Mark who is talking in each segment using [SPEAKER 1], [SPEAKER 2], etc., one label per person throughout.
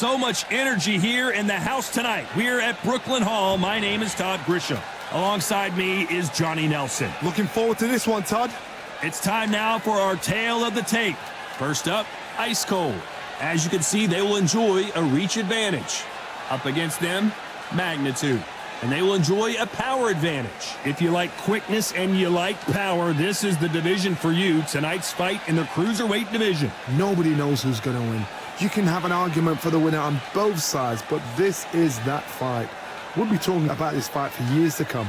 [SPEAKER 1] So much energy here in the house tonight. We're at Brooklyn Hall. My name is Todd Grisham. Alongside me is Johnny Nelson.
[SPEAKER 2] Looking forward to this one, Todd.
[SPEAKER 1] It's time now for our tale of the tape. First up, Ice Cold. As you can see, they will enjoy a reach advantage. Up against them, Magnitude. And they will enjoy a power advantage. If you like quickness and you like power, this is the division for you. Tonight's fight in the Cruiserweight division.
[SPEAKER 2] Nobody knows who's going to win. You can have an argument for the winner on both sides, but this is that fight. We'll be talking about this fight for years to come.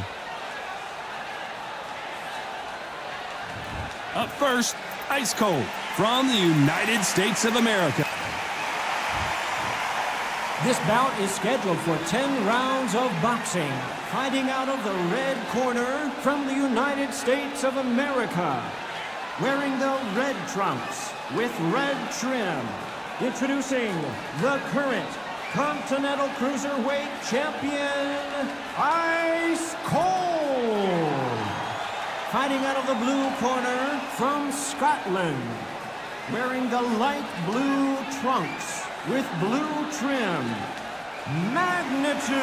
[SPEAKER 1] Up first, Ice Cold from the United States of America.
[SPEAKER 3] This bout is scheduled for 10 rounds of boxing. Fighting out of the red corner from the United States of America. Wearing the red trunks with red trim. Introducing the current Continental Cruiserweight Champion, Ice Cold. Fighting out of the blue corner from Scotland. Wearing the light blue trunks with blue trim, Magnitude.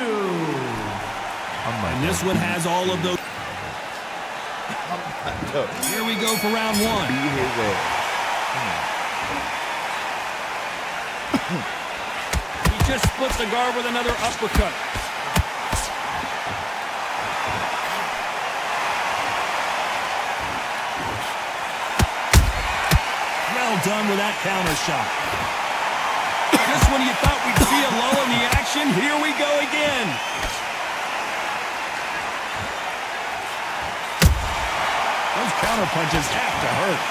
[SPEAKER 1] And this one has all of those. Here we go for round one. He just splits the guard with another uppercut. Well done with that counter shot. Just when you thought we'd see a lull in the action, here we go again. Those counter punches have to hurt.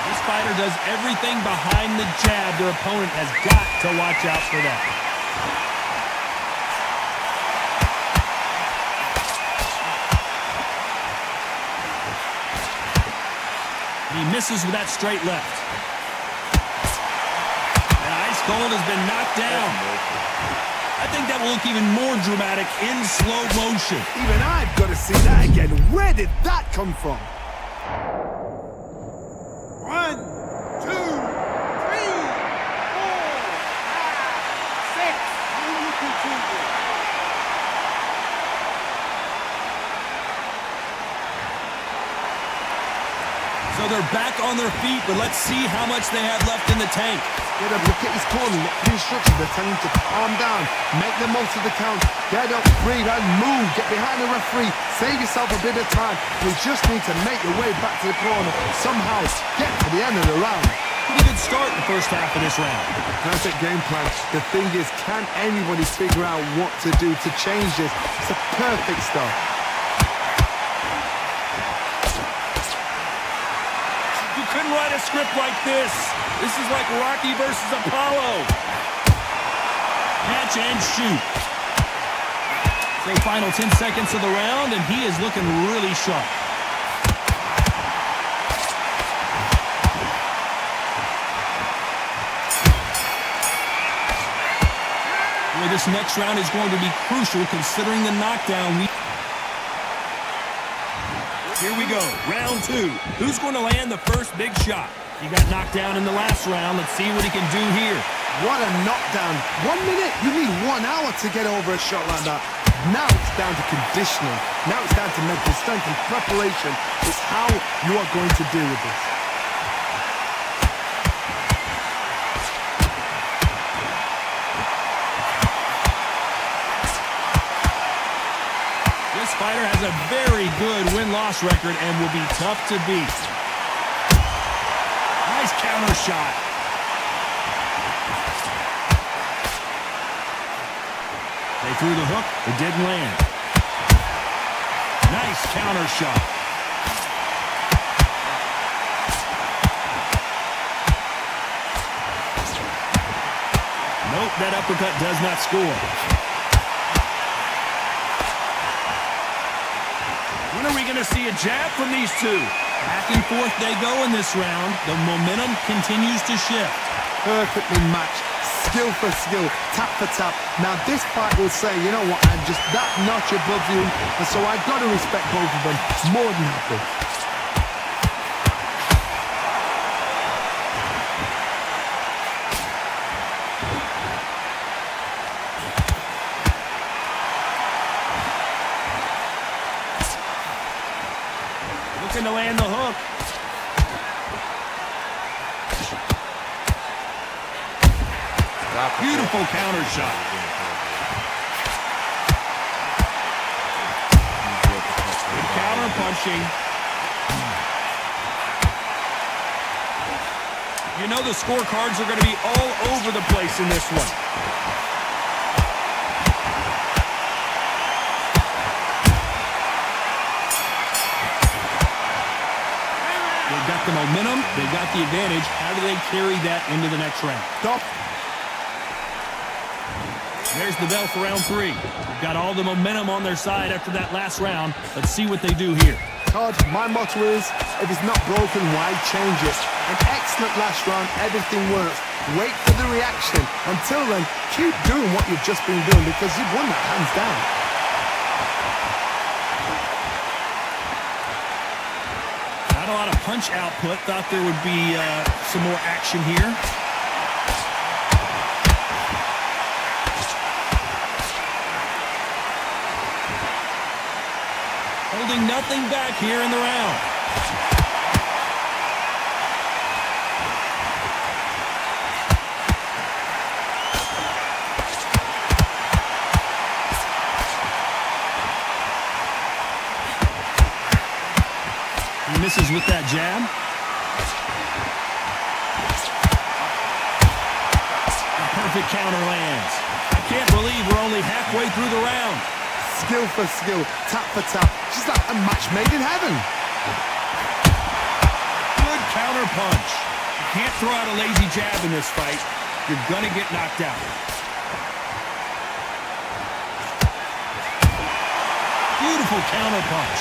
[SPEAKER 1] This fighter does everything behind the jab. Their opponent has got to watch out for that. He misses with that straight left. Cold has been knocked down. I think that will look even more dramatic in slow motion.
[SPEAKER 2] Even I've got to see that again. Where did that come from?
[SPEAKER 4] 1, 2, 3, 4, 5, 6. And continue.
[SPEAKER 1] So they're back on their feet, but let's see how much they have left in the tank.
[SPEAKER 2] Get up, look at his corner, look at the instructions. They're telling him to calm down, make the most of the count, get up, breathe, and move. Get behind the referee, save yourself a bit of time. You just need to make your way back to the corner. Somehow, get to the end of the round.
[SPEAKER 1] Pretty good start in the first half of this round.
[SPEAKER 2] Perfect game plan. The thing is, can anybody figure out what to do to change this? It's a perfect start.
[SPEAKER 1] You couldn't write a script like this. This is like Rocky versus Apollo. Catch and shoot. So final 10 seconds of the round, and he is looking really sharp. Boy, this next round is going to be crucial considering the knockdown. Here we go, round two. Who's going to land the first big shot? He got knocked down in the last round. Let's see what he can do here.
[SPEAKER 2] What a knockdown. 1 minute, you need 1 hour to get over a shot like that. Now it's down to conditioning. Now it's down to mental strength and preparation. It's how you are going to deal with this.
[SPEAKER 1] This fighter has a very good win-loss record and will be tough to beat. Nice counter shot. They threw the hook. It didn't land. Nice counter shot. Nope, that uppercut does not score. When are we going to see a jab from these two? Back and forth they go in this round. The momentum continues to shift.
[SPEAKER 2] Perfectly matched. Skill for skill. Tap for tap. Now this fight will say, you know what, I'm just that notch above you. And so I've got to respect both of them. More than happy.
[SPEAKER 1] looking to land the hook. Beautiful counter shot. Good counter punching. You know the scorecards are going to be all over the place in this one. They've got the momentum. They've got the advantage. How do they carry that into the next round?
[SPEAKER 2] Stop.
[SPEAKER 1] There's the bell for round 3. They've got all the momentum on their side after that last round. Let's see what they do here.
[SPEAKER 2] Todd, my motto is, if it's not broken, why change it? An excellent last round, everything works. Wait for the reaction. Until then, keep doing what you've just been doing because you've won that hands down.
[SPEAKER 1] Not a lot of punch output. Thought there would be some more action here. Holding nothing back here in the round. He misses with that jab. A perfect counter lands. I can't believe we're only halfway through the round.
[SPEAKER 2] Skill for skill, tap for tap. She's like a match made in heaven.
[SPEAKER 1] Good counter punch. You can't throw out a lazy jab in this fight. You're going to get knocked out. Beautiful counter punch.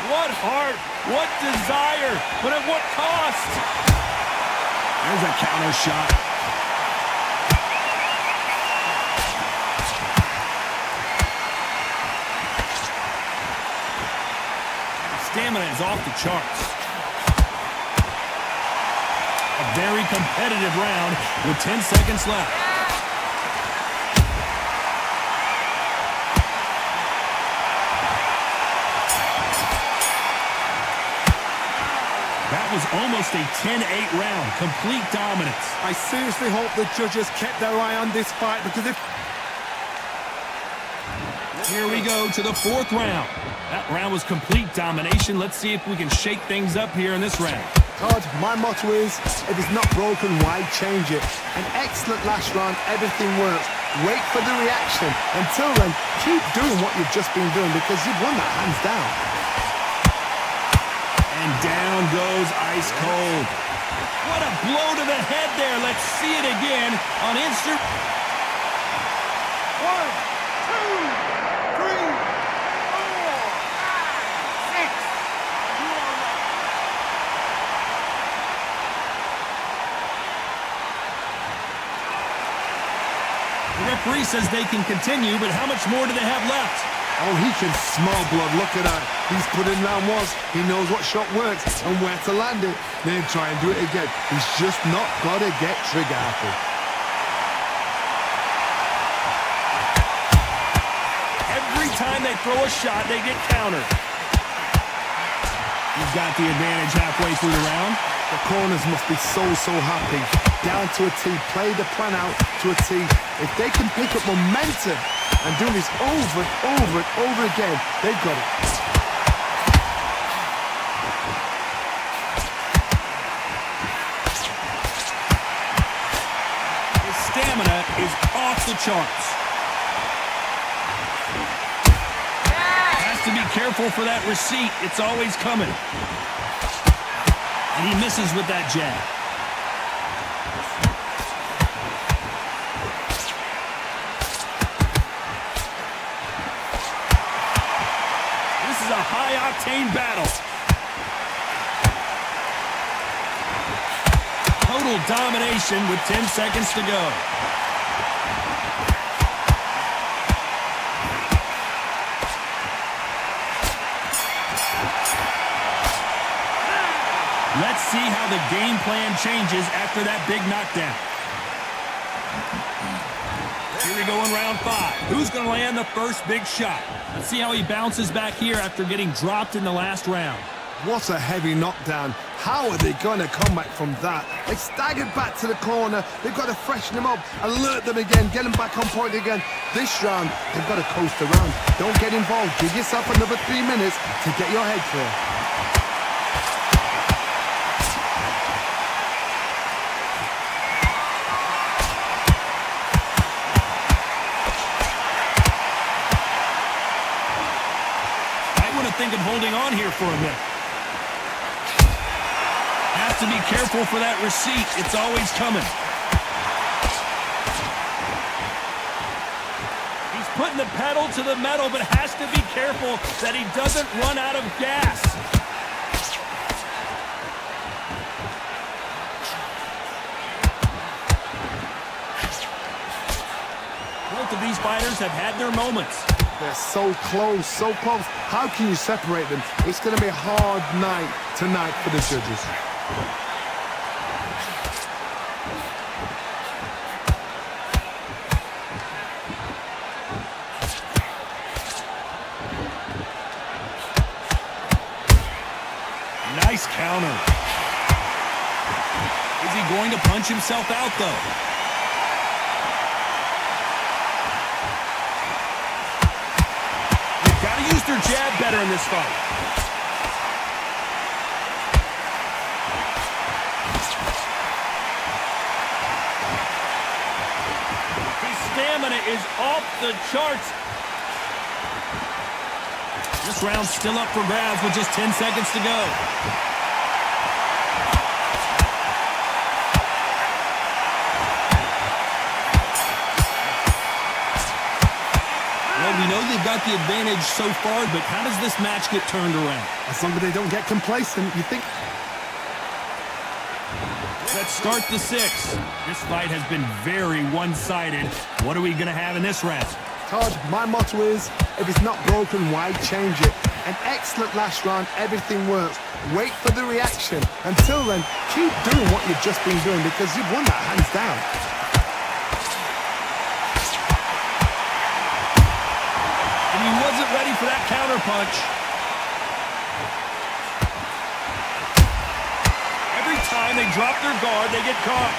[SPEAKER 1] What heart, what desire, but at what cost? There's a counter shot. Stamina is off the charts. A very competitive round with 10 seconds left. That was almost a 10-8 round. Complete dominance.
[SPEAKER 4] I seriously hope the judges kept their eye on this fight because if...
[SPEAKER 1] Here we go to the 4th round. That round was complete domination. Let's see if we can shake things up here in this round.
[SPEAKER 2] Todd, my motto is, if it's not broken, why change it? An excellent last round, everything works. Wait for the reaction. Until then, keep doing what you've just been doing because you've won that hands down.
[SPEAKER 1] And down goes ice cold. What a blow to the head there. Let's see it again on instant.
[SPEAKER 4] 1, 2, 3, 4, 5, 6.
[SPEAKER 1] The referee says they can continue, but how much more do they have left?
[SPEAKER 2] Oh, he can smell blood. Look at that. He's put in round once. He knows what shot works and where to land it. Then try and do it again. He's just not got to get trigger happy.
[SPEAKER 1] Every time they throw a shot, they get countered. He's got the advantage halfway through the round.
[SPEAKER 2] The corners must be so happy. Down to a T. Play the plan out to a T. If they can pick up momentum and do this over and over and over again, they've got it.
[SPEAKER 1] His stamina is off the charts. Has to be careful for that receipt. It's always coming. And he misses with that jab. This is a high-octane battle. Total domination with 10 seconds to go. Let's see how the game plan changes after that big knockdown. Here we go in round 5. Who's going to land the first big shot? Let's see how he bounces back here after getting dropped in the last round.
[SPEAKER 2] What a heavy knockdown. How are they going to come back from that? They staggered back to the corner. They've got to freshen them up, alert them again, get them back on point again. This round, they've got to coast around. Don't get involved. Give yourself another 3 minutes to get your head clear.
[SPEAKER 1] Thinking holding on here for a minute. Has to be careful for that receipt. It's always coming. He's putting the pedal to the metal, but has to be careful that he doesn't run out of gas. Both of these fighters have had their moments.
[SPEAKER 2] They're so close, so close. How can you separate them? It's going to be a hard night tonight for the judges.
[SPEAKER 1] Nice counter. Is he going to punch himself out, though? Use their jab better in this fight. His stamina is off the charts. This round's still up for grabs with just 10 seconds to go. We know they've got the advantage so far, but how does this match get turned around?
[SPEAKER 2] As long as they don't get complacent, you think...
[SPEAKER 1] Let's start the 6th. This fight has been very one-sided. What are we going to have in this round?
[SPEAKER 2] Todd, my motto is, if it's not broken, why change it? An excellent last round, everything works. Wait for the reaction. Until then, keep doing what you've just been doing because you've won that hands down.
[SPEAKER 1] He wasn't ready for that counter punch. Every time they drop their guard, they get caught.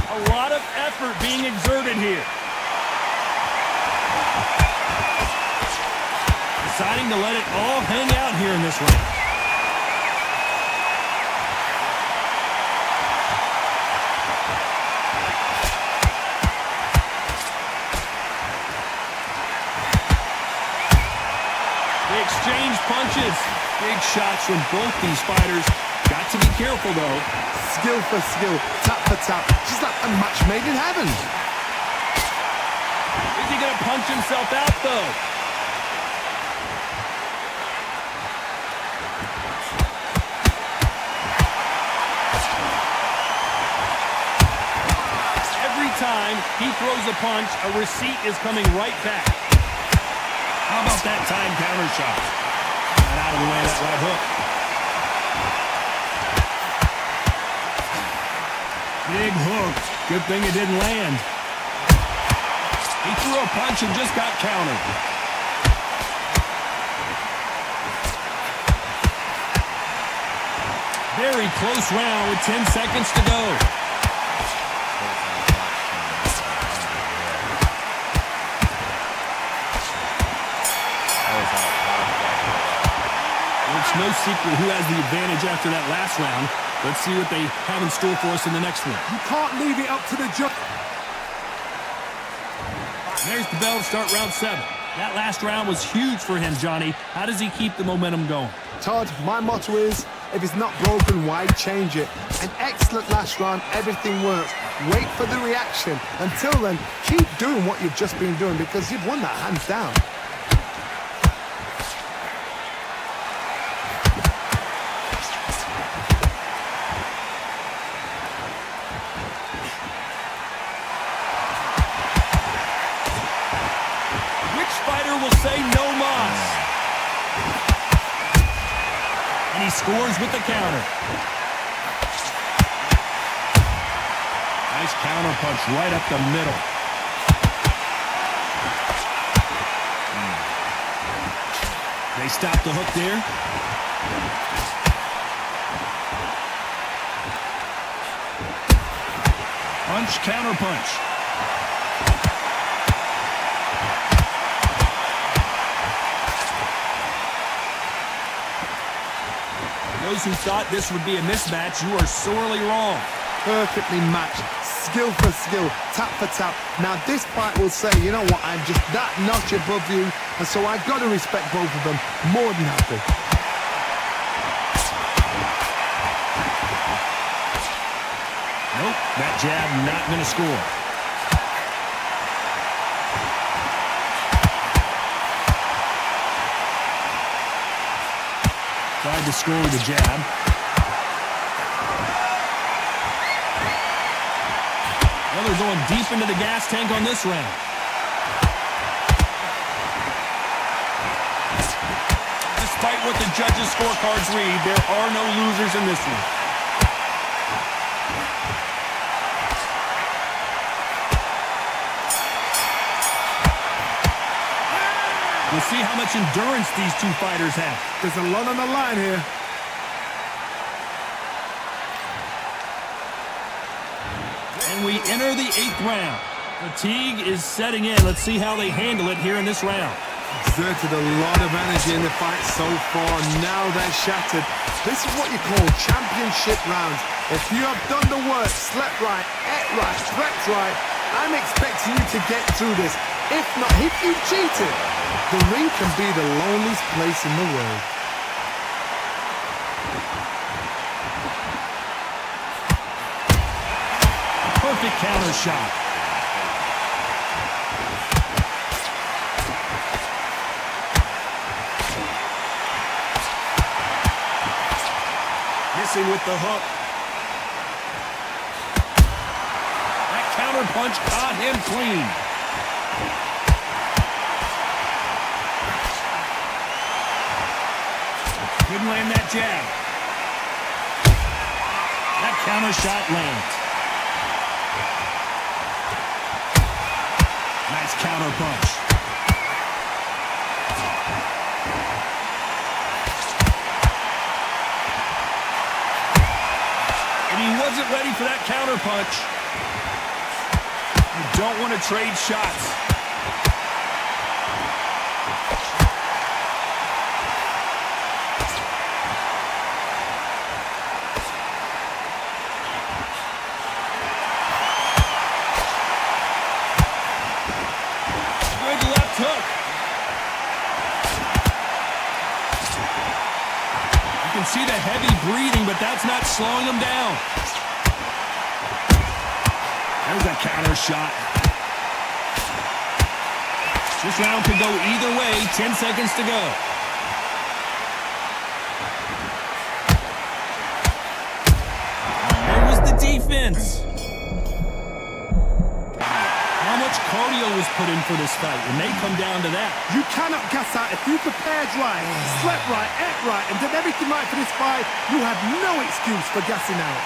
[SPEAKER 1] A lot of effort being exerted here. Deciding to let it all hang out here in this round. Exchange punches. Big shots from both these fighters. Got to be careful, though.
[SPEAKER 2] Skill for skill, tap for tap. Just like a match made in heaven.
[SPEAKER 1] Is he going to punch himself out, though? Every time he throws a punch, a receipt is coming right back. How about that time counter shot? Got out of the way of that right hook. Big hook. Good thing it didn't land. He threw a punch and just got countered. Very close round with 10 seconds to go. It's no secret who has the advantage after that last round. Let's see what they have in store for us in the next one.
[SPEAKER 2] You can't leave it up to the judge.
[SPEAKER 1] There's the bell to start round 7. That last round was huge for him, Johnny. How does he keep the momentum going?
[SPEAKER 2] Todd, my motto is, if it's not broken, why change it? An excellent last round, everything works. Wait for the reaction. Until then, keep doing what you've just been doing because you've won that hands down.
[SPEAKER 1] Will say no mas. And he he scores with the counter. Nice counter punch right up the middle. They stop the hook there. Punch, counter punch. Those who thought this would be a mismatch, you are sorely wrong.
[SPEAKER 2] Perfectly matched, skill for skill, tap for tap. Now this fight will say, you know what, I'm just that notch above you, and so I've got to respect both of them more than happy.
[SPEAKER 1] Nope, that jab not going to score. Tried to score with a jab. Well, they're going deep into the gas tank on this round. Despite what the judges' scorecards read, there are no losers in this one. We'll see how much endurance these two fighters have.
[SPEAKER 4] There's a lot on the line here.
[SPEAKER 1] And we enter the 8th round. Fatigue is setting in. Let's see how they handle it here in this round.
[SPEAKER 2] Exerted a lot of energy in the fight so far. Now they're shattered. This is what you call championship rounds. If you have done the work, slept right, ate right, slept right, I'm expecting you to get through this. If not, if you cheated, the ring can be the loneliest place in the world.
[SPEAKER 1] Perfect counter shot. Missing with the hook. That counter punch caught him clean. Couldn't land that jab. That counter shot lands. Nice counter punch. And he wasn't ready for that counter punch. You don't want to trade shots. See the heavy breathing, but that's not slowing him down. There's a counter shot. This round could go either way. 10 seconds to go. There was the defense. How much cardio was put in for this fight? It may come down to that.
[SPEAKER 4] You cannot gas out. If you prepared right, slept right, ate right, and did everything right for this fight, you have no excuse for gassing out.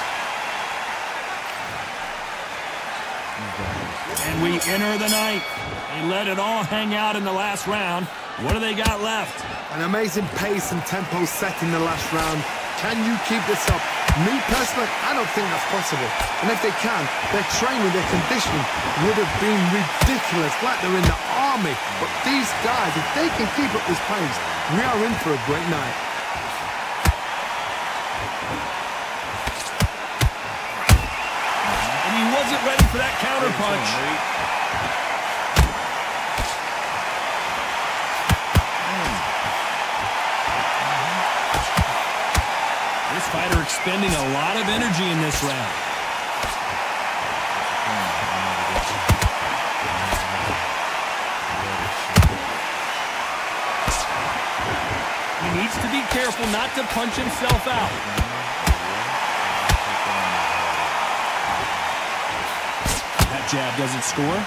[SPEAKER 1] And we enter the 9th. They let it all hang out in the last round. What do they got left?
[SPEAKER 2] An amazing pace and tempo set in the last round. Can you keep this up? Me personally, I don't think that's possible. And if they can, their training, their conditioning would have been ridiculous, like they're in the army. But these guys, if they can keep up this pace, we are in for a great night.
[SPEAKER 1] And he wasn't ready for that counter punch. This fighter expending a lot of energy in this round. He needs to be careful not to punch himself out. That jab doesn't score.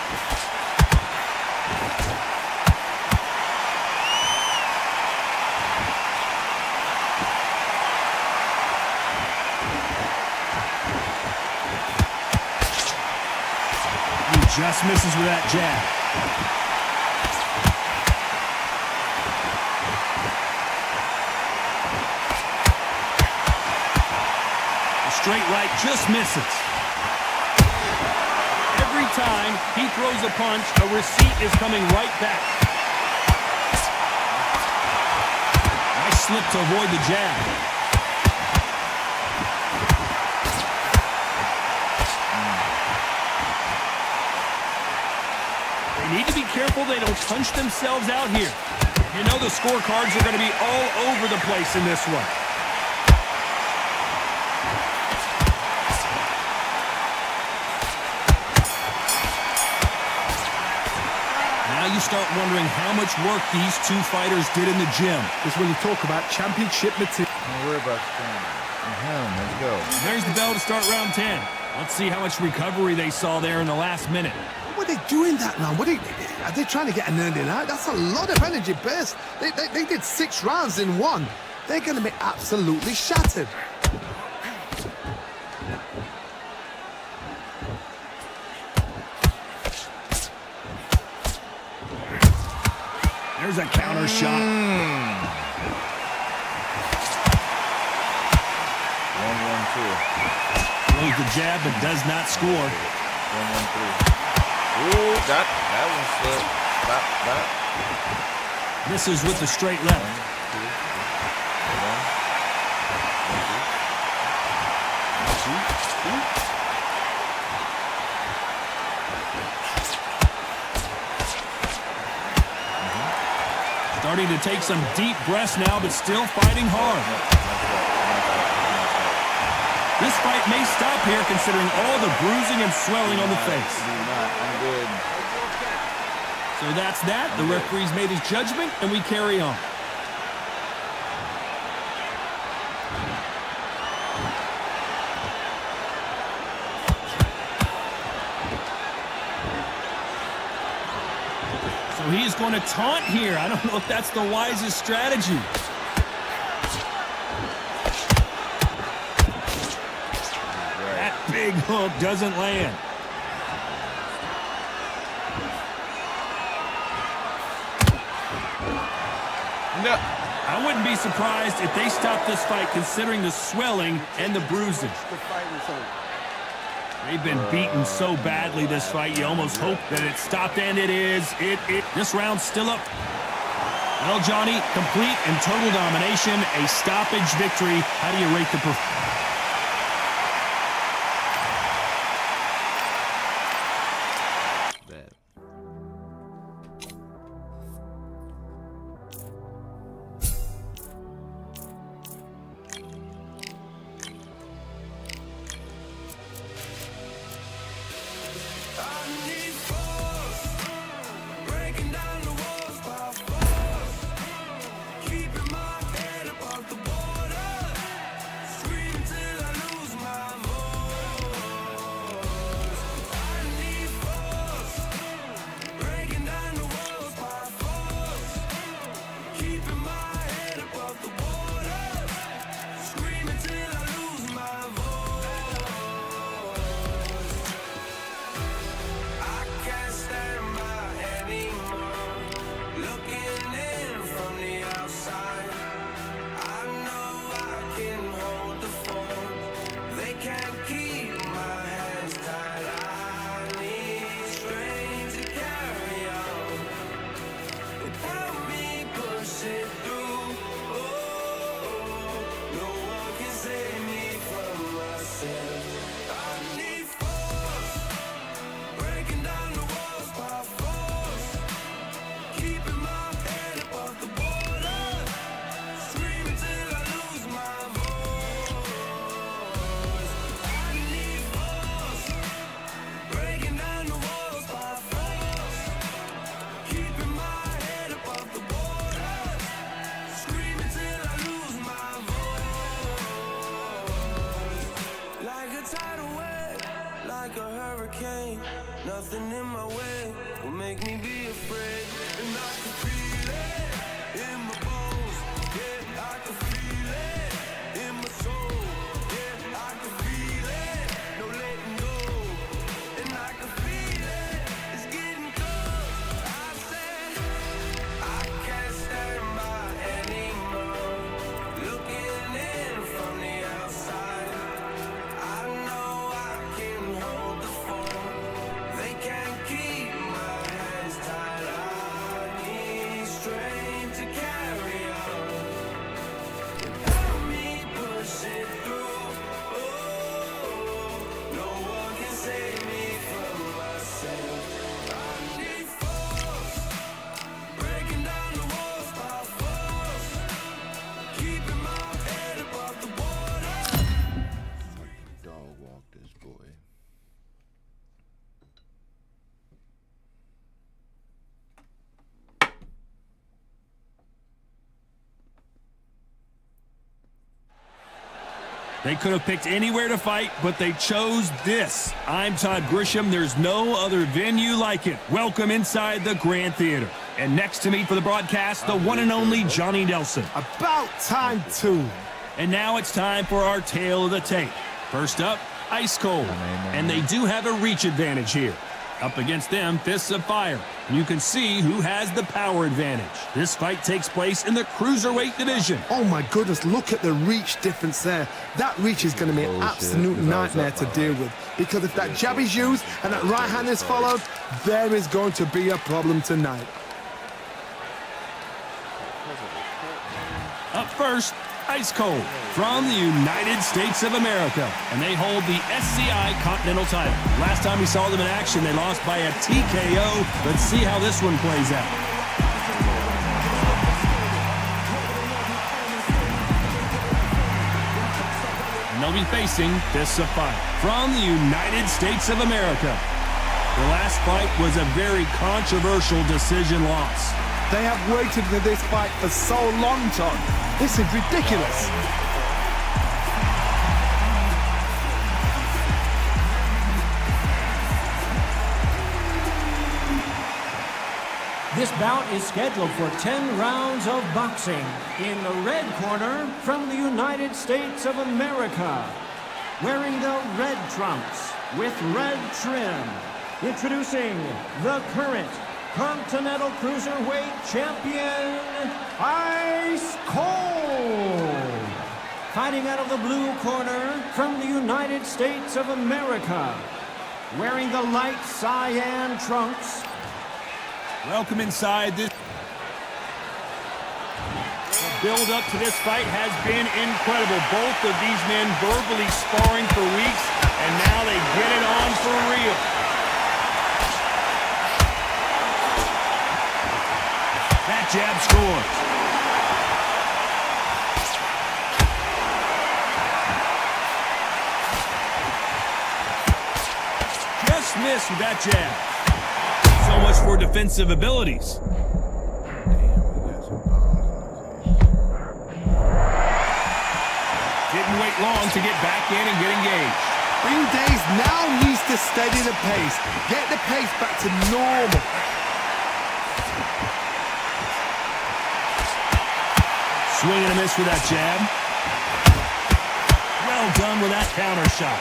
[SPEAKER 1] Just misses with that jab. The straight right just misses. Every time he throws a punch, a receipt is coming right back. Nice slip to avoid the jab. They need to be careful they don't punch themselves out here. You know the scorecards are going to be all over the place in this one. Now you start wondering how much work these two fighters did in the gym.
[SPEAKER 2] It's when you talk about championship material.
[SPEAKER 5] Don't worry about let's go.
[SPEAKER 1] There's the bell to start round 10. Let's see how much recovery they saw there in the last minute.
[SPEAKER 2] What are they doing that now? Are they trying to get an earning out? That's a lot of energy burst. They did 6 rounds in one. They're going to be absolutely shattered.
[SPEAKER 1] There's a counter shot.
[SPEAKER 5] 1-1-2.
[SPEAKER 1] Throws the jab but does not score.
[SPEAKER 5] 1-1-3. Ooh, that one slipped. That.
[SPEAKER 1] Misses with the straight left. 1, 2. Starting to take some deep breaths now, but still fighting hard. This fight may stop here considering all the bruising and swelling on the face.
[SPEAKER 5] I'm good.
[SPEAKER 1] So that's that. The referee's made his judgment, and we carry on. So he is going to taunt here. I don't know if that's the wisest strategy. That big hook doesn't land.
[SPEAKER 5] No.
[SPEAKER 1] I wouldn't be surprised if they stopped this fight considering the swelling and the bruising. They've been beaten so badly this fight, you almost hope that it stopped, and it is. This round's still up. Well, Johnny, complete and total domination, a stoppage victory. How do you rate the performance?
[SPEAKER 6] Nothing in my way will make me be afraid. And I can feel it in my bones. Yeah, I can feel it in my soul. Yeah, I can feel it, no letting go. And I can feel it
[SPEAKER 5] walk this boy.
[SPEAKER 1] They could have picked anywhere to fight, but they chose this. I'm Todd Grisham. There's no other venue like it. Welcome inside the Grand Theater. And next to me for the broadcast, the one and only Johnny Nelson.
[SPEAKER 2] About time, too.
[SPEAKER 1] And now it's time for our tale of the tape. First up, Ice Cold. And they do have a reach advantage here. Up against them, Fists of Fire. You can see who has the power advantage. This fight takes place in the Cruiserweight division.
[SPEAKER 2] Oh my goodness, look at the reach difference there. That reach is going to be an absolute nightmare to deal with. Because if that jab is used and that right hand is followed, there is going to be a problem tonight.
[SPEAKER 1] Up first, Ice Cold from the United States of America. And they hold the SCI Continental title. Last time we saw them in action, they lost by a TKO. Let's see how this one plays out. And they'll be facing Fists of Fire from the United States of America. The last fight was a very controversial decision loss.
[SPEAKER 2] They have waited for this fight for so long, Todd. This is ridiculous.
[SPEAKER 3] This bout is scheduled for 10 rounds of boxing. In the red corner, from the United States of America, wearing the red trunks with red trim, introducing the current Continental Cruiserweight Champion, Ice Cold. Fighting out of the blue corner, from the United States of America, wearing the light cyan trunks.
[SPEAKER 1] Welcome inside this. The build-up to this fight has been incredible. Both of these men verbally sparring for weeks, and now they get it on for real. That jab scores. Just missed with that jab. So much for defensive abilities. Didn't wait long to get back in and get engaged.
[SPEAKER 2] Green Days now needs to steady the pace. Get the pace back to normal.
[SPEAKER 1] Swing and a miss with that jab. Well done with that counter shot.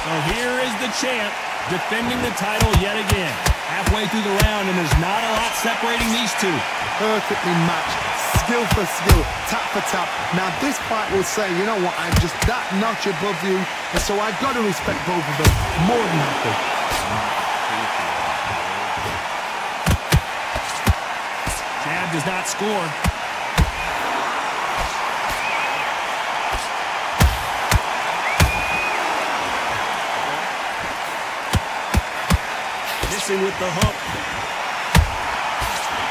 [SPEAKER 1] So here is the champ defending the title yet again. Halfway through the round, and there's not a lot separating these two.
[SPEAKER 2] Perfectly matched, skill for skill, tap for tap. Now this fight will say, you know what, I'm just that notch above you, and so I've got to respect both of them more than happy.
[SPEAKER 1] Jab does not score. Missing with the hook.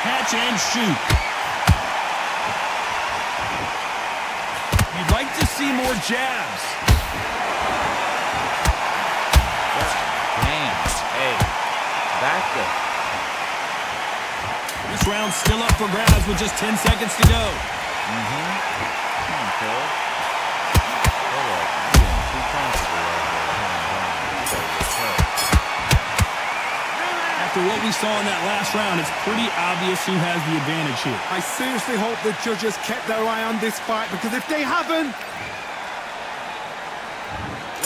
[SPEAKER 1] Catch and shoot. You'd like to see more jabs.
[SPEAKER 5] Damn. Hey. Back up.
[SPEAKER 1] This round's still up for grabs with just 10 seconds to go.
[SPEAKER 5] Come on, Phil. Hold up. I'm getting too comfortable right here.
[SPEAKER 1] After what we saw in that last round, it's pretty obvious who has the advantage here.
[SPEAKER 2] I seriously hope the judges kept their eye on this fight, because if they haven't...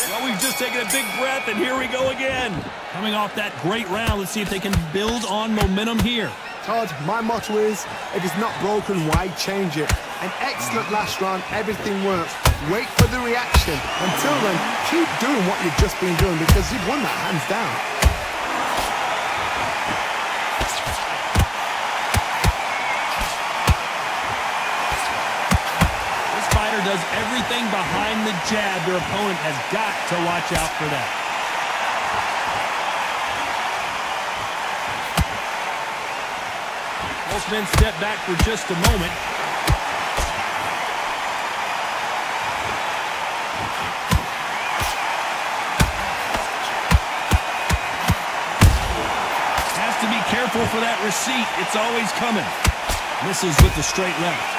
[SPEAKER 1] Well, we've just taken a big breath, and here we go again. Coming off that great round, let's see if they can build on momentum here.
[SPEAKER 2] Todd, my motto is, if it's not broken, why change it? An excellent last round, everything works. Wait for the reaction. Until then, keep doing what you've just been doing, because you've won that hands down.
[SPEAKER 1] This fighter does everything behind the jab. Their opponent has got to watch out for that. Both men step back for just a moment. Has to be careful for that receipt. It's always coming. Misses with the straight left.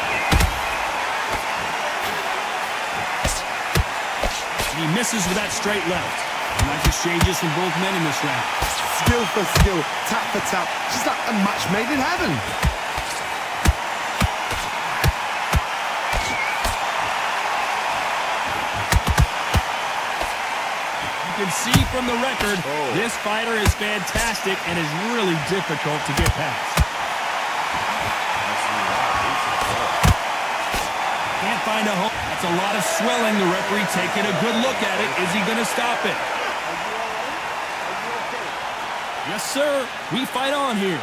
[SPEAKER 1] And he misses with that straight left. Nice exchanges from both men in this round.
[SPEAKER 2] Skill for skill, tap for tap. Just like a match made in heaven.
[SPEAKER 1] You can see from the record, this fighter is fantastic and is really difficult to get past. Can't find a hole. That's a lot of swelling. The referee taking a good look at it. Is he going to stop it? Yes, sir. We fight on here.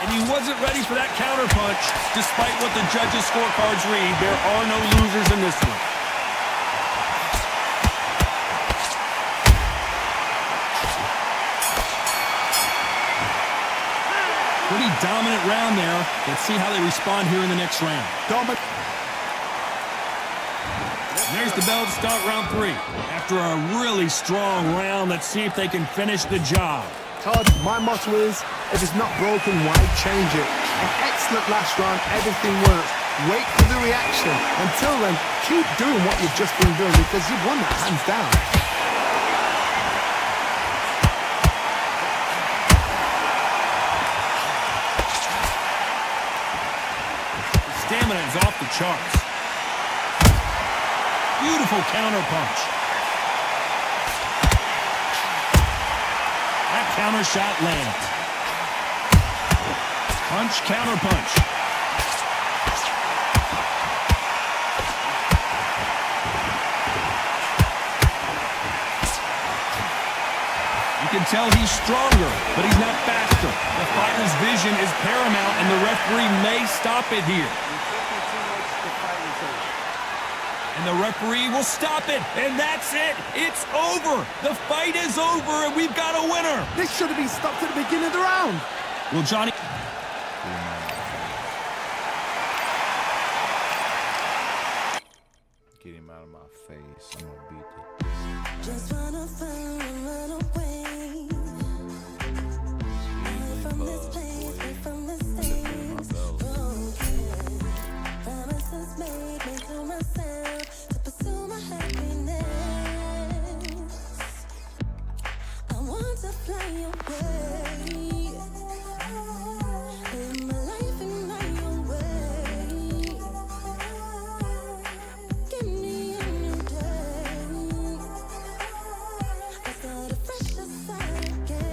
[SPEAKER 1] And he wasn't ready for that counterpunch. Despite what the judges' scorecards read, there are no losers in this one. Pretty dominant round there. Let's see how they respond here in the next round. There's the bell to start round 3. After a really strong round, let's see if they can finish the job.
[SPEAKER 2] Todd, my motto is, if it's not broken, why change it? An excellent last round, everything works. Wait for the reaction. Until then, keep doing what you've just been doing because you've won that hands down.
[SPEAKER 1] Stamina is off the charts. Beautiful counter punch. That counter shot lands. Punch, counter punch. You can tell he's stronger, but he's not faster. The fighter's vision is paramount, and the referee may stop it here. And the referee will stop it, and that's it. It's over. The fight is over, and we've got a winner.
[SPEAKER 4] This should have been stopped at the beginning of the round.
[SPEAKER 1] Well, Johnny...
[SPEAKER 5] Get him out of my face. I'm gonna beat it.
[SPEAKER 6] Just wanna find and run away. Away from this place, away from mistakes. Broken promises made me to myself to pursue my happiness. I want to fly away. Live my life in my own way. Give me a new day. I start a fresh start again.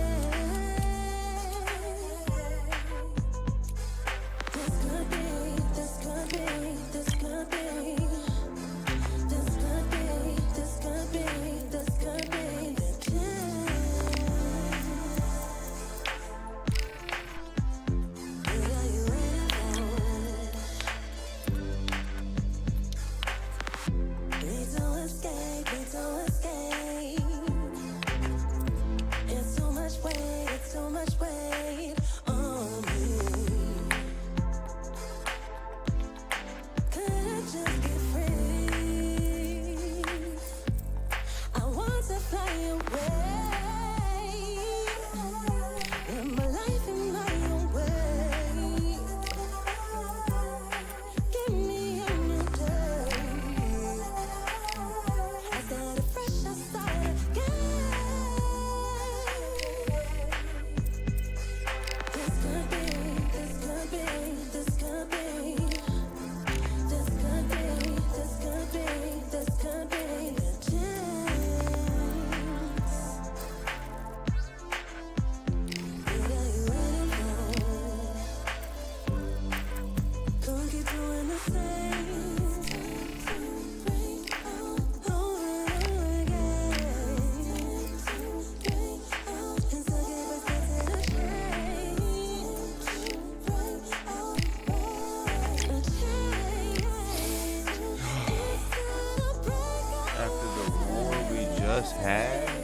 [SPEAKER 5] must have.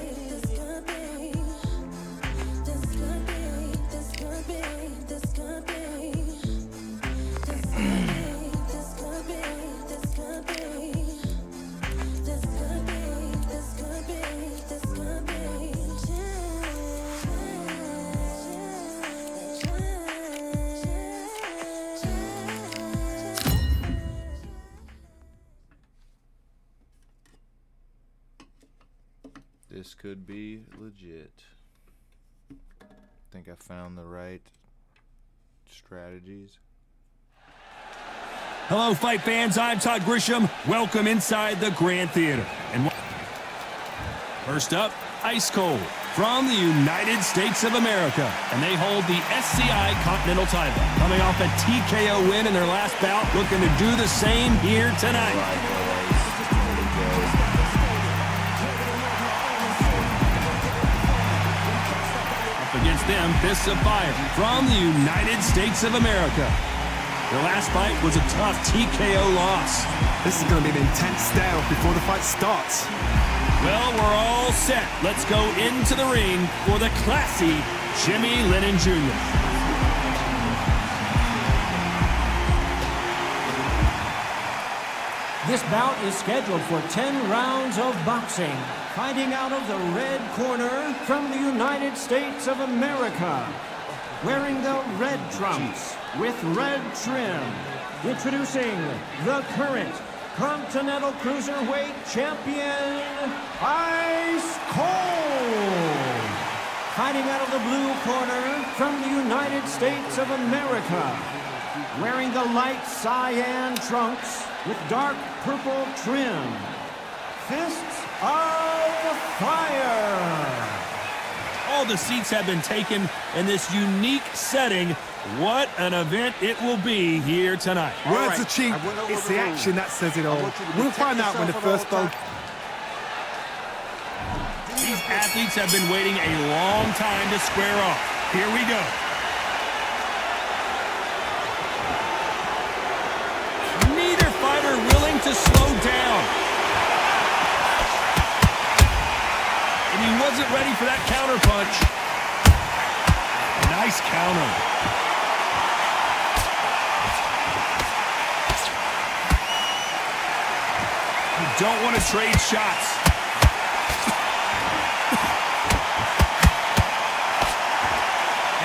[SPEAKER 5] This could be legit. Think I found the right strategies.
[SPEAKER 1] Hello, fight fans. I'm Todd Grisham. Welcome inside the Grand Theater. And first up, Ice Cold from the United States of America. And they hold the SCI Continental title. Coming off a TKO win in their last bout, looking to do the same here tonight. Against them, fists of fire from the United States of America. Their last fight was a tough TKO loss.
[SPEAKER 4] This is going to be an intense stare before the fight starts.
[SPEAKER 1] Well, we're all set. Let's go into the ring for the classy Jimmy Lennon Jr.
[SPEAKER 3] This bout is scheduled for 10 rounds of boxing. Fighting out of the red corner from the United States of America. Wearing the red trunks with red trim. Introducing the current Continental Cruiserweight Champion, Ice Cold. Fighting out of the blue corner from the United States of America. Wearing the light cyan trunks with dark purple trim. Fists of fire.
[SPEAKER 1] All the seats have been taken in this unique setting. What an event it will be here tonight.
[SPEAKER 4] Words are cheap. It's the action that says it all. We'll find out when the first bell.
[SPEAKER 1] These athletes have been waiting a long time to square off. Here we go. Neither fighter willing to slow down. And he wasn't ready for that counter punch. Nice counter. You don't want to trade shots.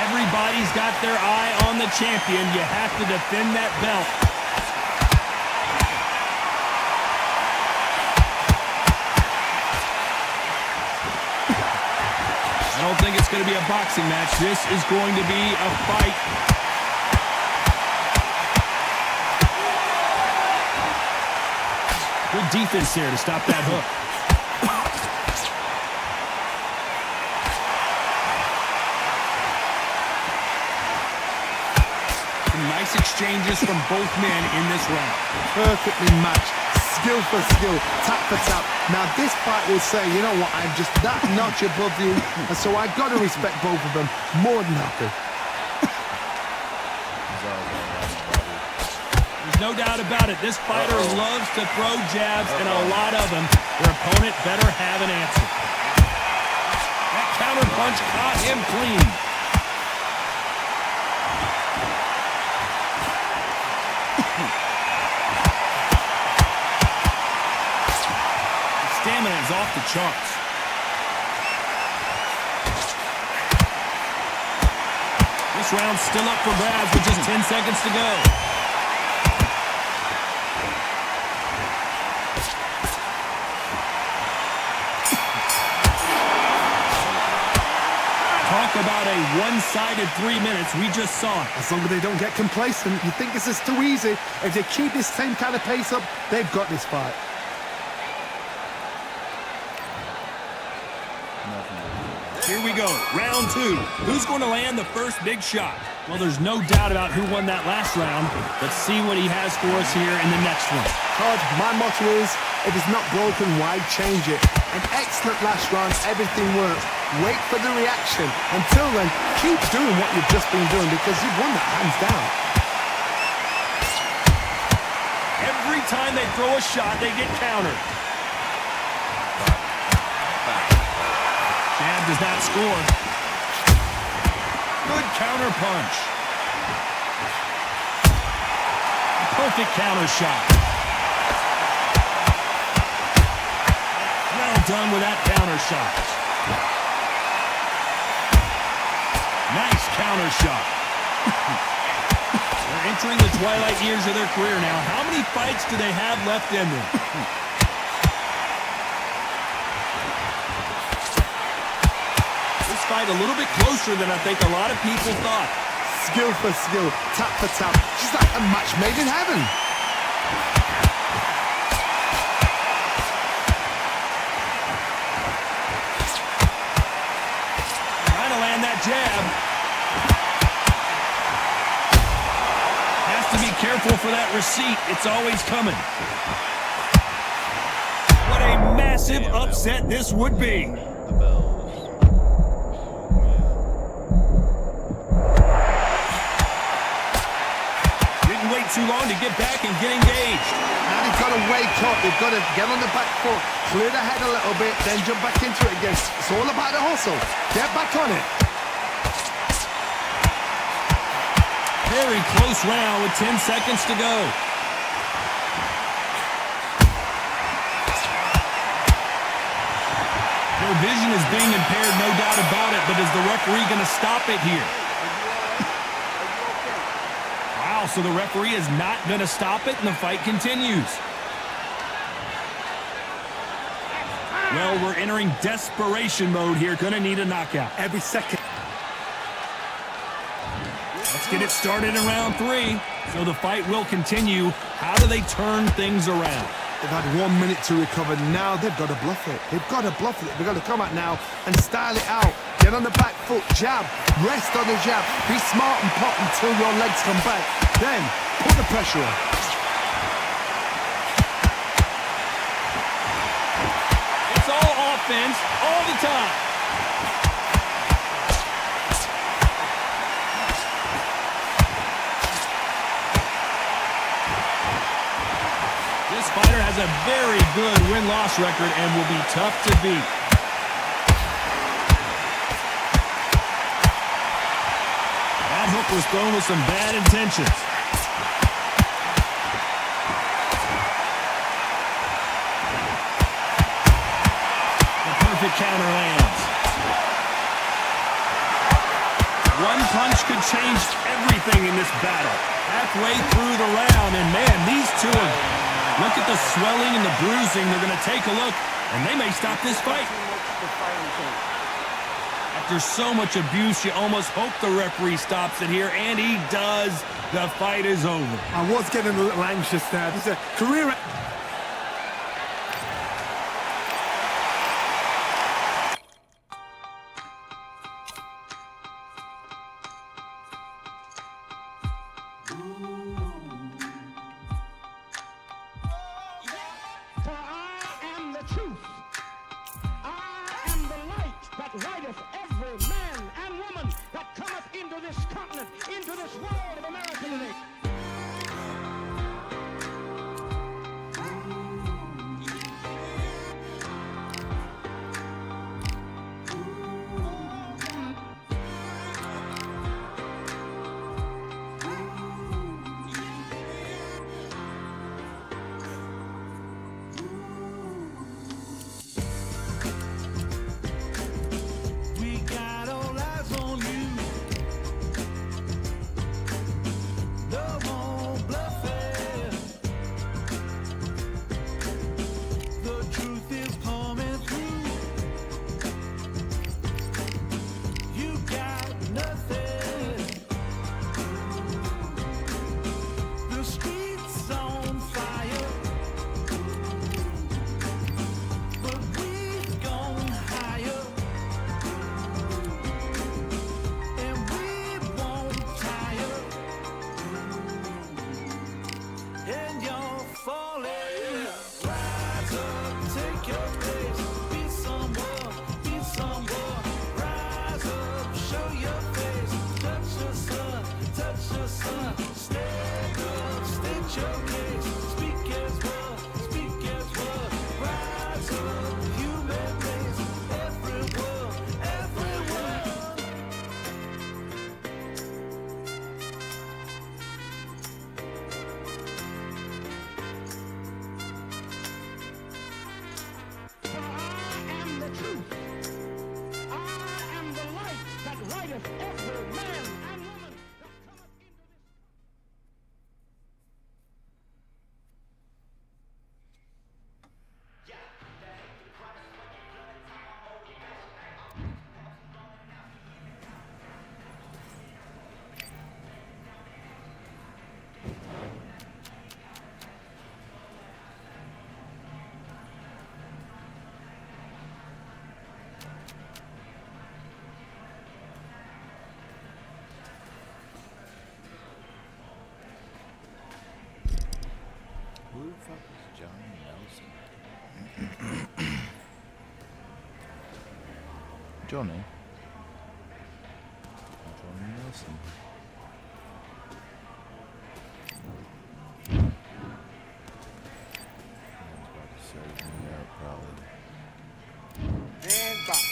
[SPEAKER 1] Everybody's got their eye on the champion. You have to defend that belt. I don't think it's going to be a boxing match. This is going to be a fight. Good defense there to stop that hook. Some nice exchanges from both men in this round.
[SPEAKER 2] Perfectly matched. Skill for skill, tap for tap. Now this fight will say, you know what, I'm just that notch above you, and so I've got to respect both of them more than happy.
[SPEAKER 1] There's no doubt about it. This fighter loves to throw jabs, and a lot of them. Their opponent better have an answer. That counter punch caught him clean. Stamina is off the charts. This round's still up for grabs with just 10 seconds to go. Talk about a one-sided 3 minutes. We just saw it.
[SPEAKER 2] As long as they don't get complacent, you think this is too easy. If they keep this same kind of pace up, they've got this fight.
[SPEAKER 1] Here we go, round two. Who's going to land the first big shot? Well, there's no doubt about who won that last round. Let's see what he has for us here in the next one.
[SPEAKER 2] Todd, my motto is, if it's not broken, why change it? An excellent last round, everything worked. Wait for the reaction. Until then, keep doing what you've just been doing because you've won that hands down.
[SPEAKER 1] Every time they throw a shot, they get countered. does not score. Good counter punch. Perfect counter shot. Well done with that counter shot. Nice counter shot. They're entering the twilight years of their career now. How many fights do they have left in them? This fight a little bit closer than I think a lot of people thought.
[SPEAKER 2] Skill for skill, tap for tap. Just like a match made in heaven.
[SPEAKER 1] Trying to land that jab. Has to be careful for that receipt. It's always coming. What a massive upset this would be.
[SPEAKER 5] The bells.
[SPEAKER 1] Didn't wait too long to get back and get engaged.
[SPEAKER 2] Now they've got to wake up. They've got to get on the back foot, clear the head a little bit, then jump back into it again. It's all about the hustle. Get back on it.
[SPEAKER 1] Very close round with 10 seconds to go. Their vision is being impaired, no doubt about it, but is the referee going to stop it here? Wow, so the referee is not going to stop it, and the fight continues. Well, we're entering desperation mode here. Going to need a knockout.
[SPEAKER 4] Every second.
[SPEAKER 1] Let's get it started in round 3. So the fight will continue. How do they turn things around?
[SPEAKER 2] They've had 1 minute to recover. Now they've got to bluff it. They've got to bluff it. They've got to come out now and style it out. Get on the back foot, jab, rest on the jab. Be smart and pop until your legs come back. Then put the pressure on.
[SPEAKER 1] It's all offense all the time. This fighter has a very good win-loss record and will be tough to beat. That hook was thrown with some bad intentions. The perfect counter lands. One punch could change everything in this battle. Halfway through the round, and man, these two are... Look at the swelling and the bruising. They're going to take a look, and they may stop this fight. After so much abuse, you almost hope the referee stops it here, and he does. The fight is over.
[SPEAKER 4] I was getting a little anxious there. This is a career...
[SPEAKER 7] For I am the truth. I am the light that lighteth every man and woman that cometh into this continent, into this world of America today.
[SPEAKER 6] We got all eyes on you. No
[SPEAKER 5] Johnny? Johnny Nelson. He's about to save me there, probably.
[SPEAKER 2] And back.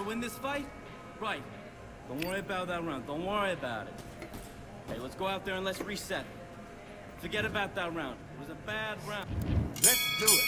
[SPEAKER 8] Win this fight? Right. Don't worry about that round. Don't worry about it. Hey, let's go out there and let's reset. Forget about that round. It was a bad round.
[SPEAKER 2] Let's do it.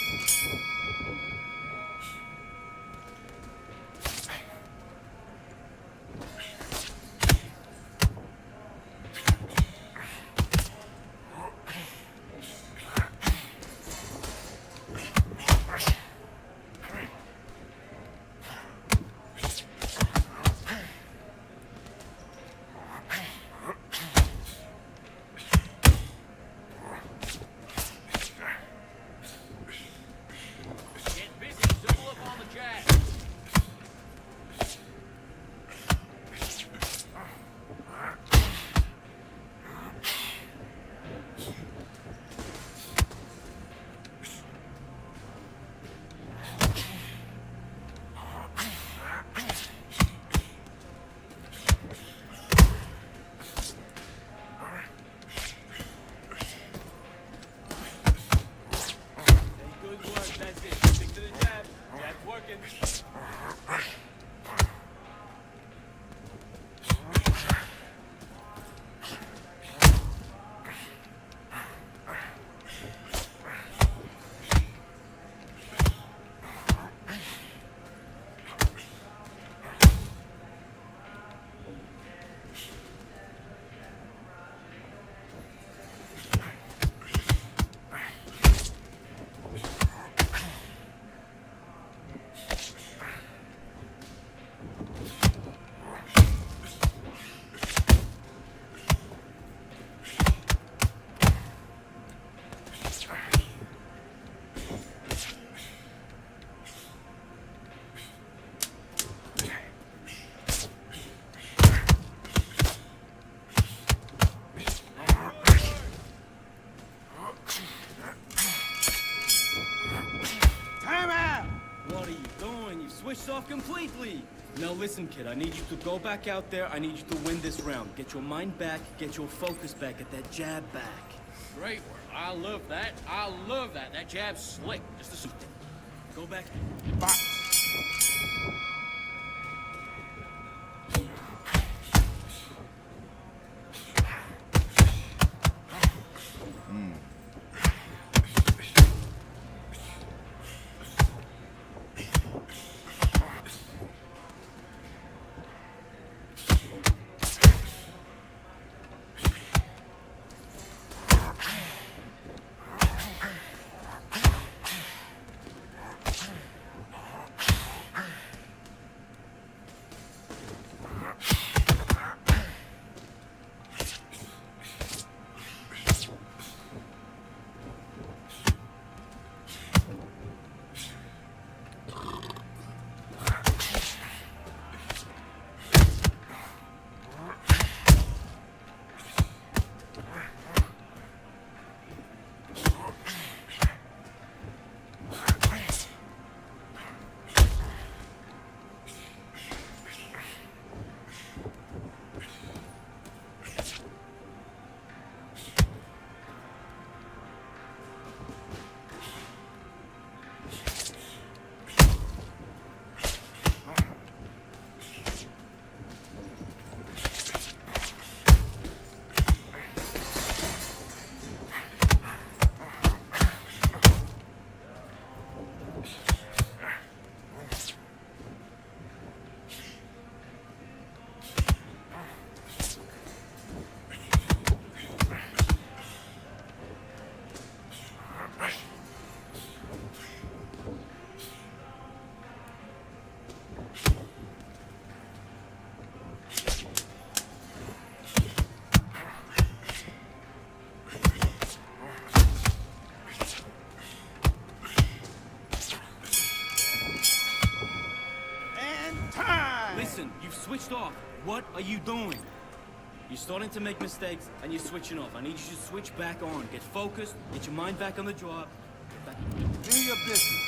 [SPEAKER 8] Switched off completely. Now listen, kid, I need you to go back out there. I need you to win this round. Get your mind back, get your focus back, get that jab back.
[SPEAKER 9] Great work. I love that. I love that. That jab's slick. Just a...
[SPEAKER 8] Go back.
[SPEAKER 2] Back.
[SPEAKER 8] switched off. What are you doing? You're starting to make mistakes, and you're switching off. I need you to switch back on. Get focused, get your mind back on the job.
[SPEAKER 2] Do your business.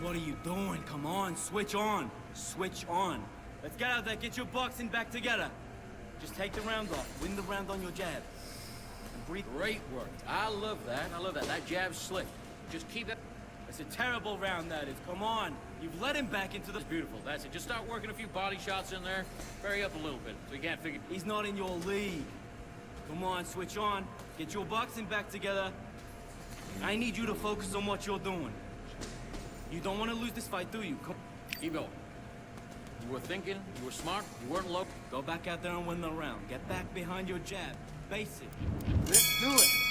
[SPEAKER 8] What are you doing? Come on, switch on. Switch on. Let's get out there, get your boxing back together. Just take the round off. Win the round on your jab. And breathe.
[SPEAKER 9] Great work. I love that. I love that. That jab's slick. Just keep it.
[SPEAKER 8] It's a terrible round, that is. Come on. You've let him back into the...
[SPEAKER 9] That's beautiful. That's it. Just start working a few body shots in there. Vary up a little bit so you can't figure...
[SPEAKER 8] He's not in your league. Come on, switch on. Get your boxing back together. I need you to focus on what you're doing. You don't want to lose this fight, do you? Come.
[SPEAKER 9] Keep going. You were thinking, you were smart, you weren't low.
[SPEAKER 8] Go back out there and win the round. Get back behind your jab. Base it.
[SPEAKER 2] Let's do it.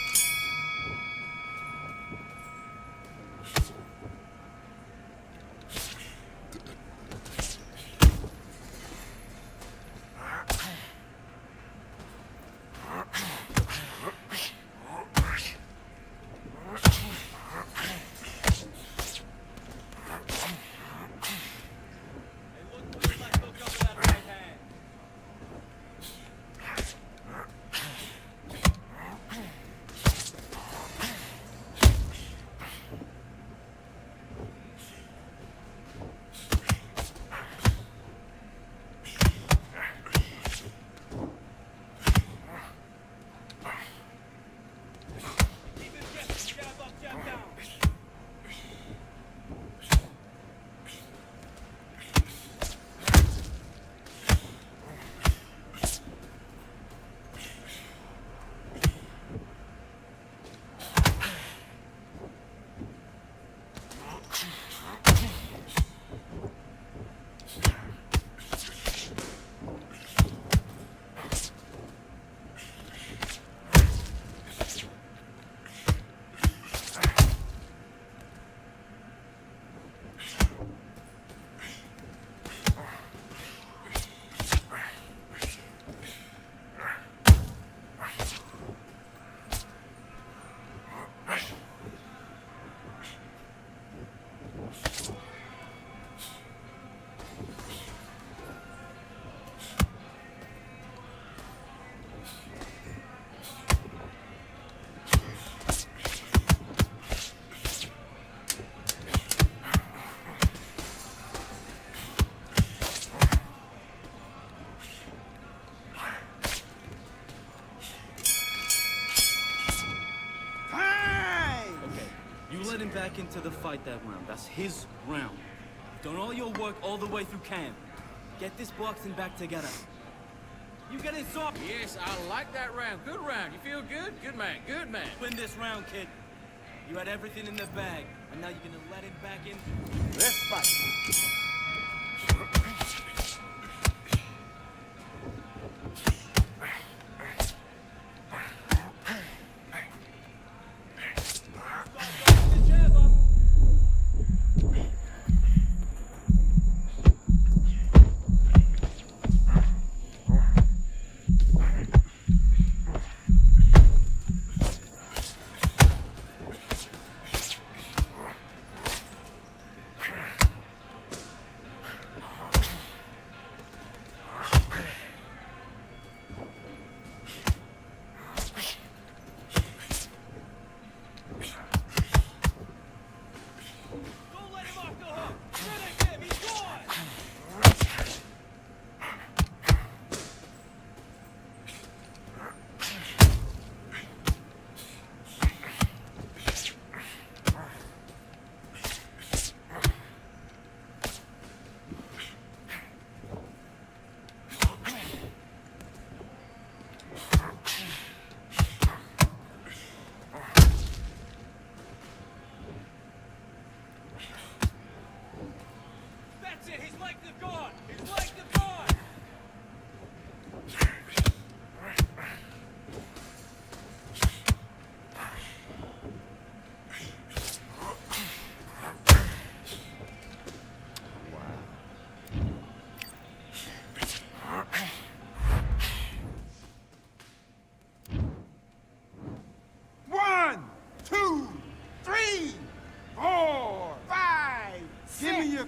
[SPEAKER 8] Let him back into the fight that round. That's his round. Done all your work all the way through camp. Get this boxing back together. You getting soft?
[SPEAKER 9] Yes, I like that round. Good round. You feel good? Good man. Good man.
[SPEAKER 8] Win this round, kid. You had everything in the bag, and now you're gonna let him back in.
[SPEAKER 4] Let's fight.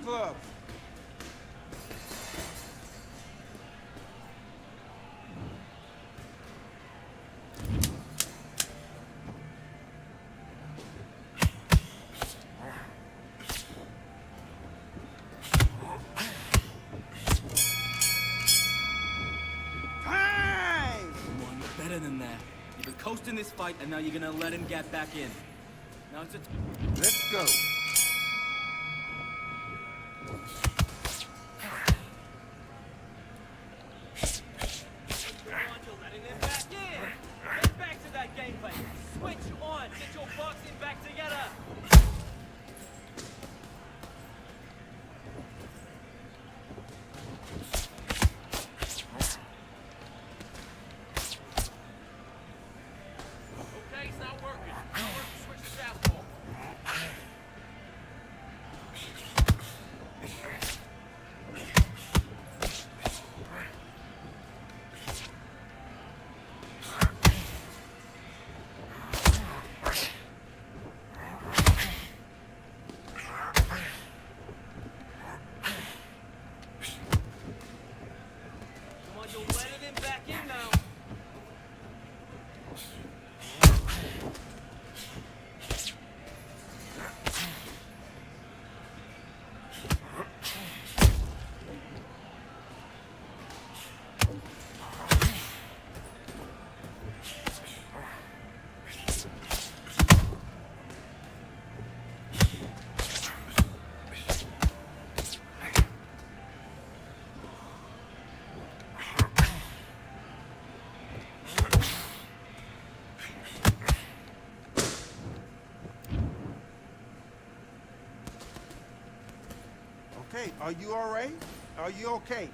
[SPEAKER 2] Club.
[SPEAKER 8] Better than that. You've been coasting this fight, and now you're gonna let him get back in. Now it's a...
[SPEAKER 2] Let's go.
[SPEAKER 8] You're letting him back in. Get back to that gameplay. Switch on. Get your boxing back together.
[SPEAKER 2] Okay, are you all right? Are you okay?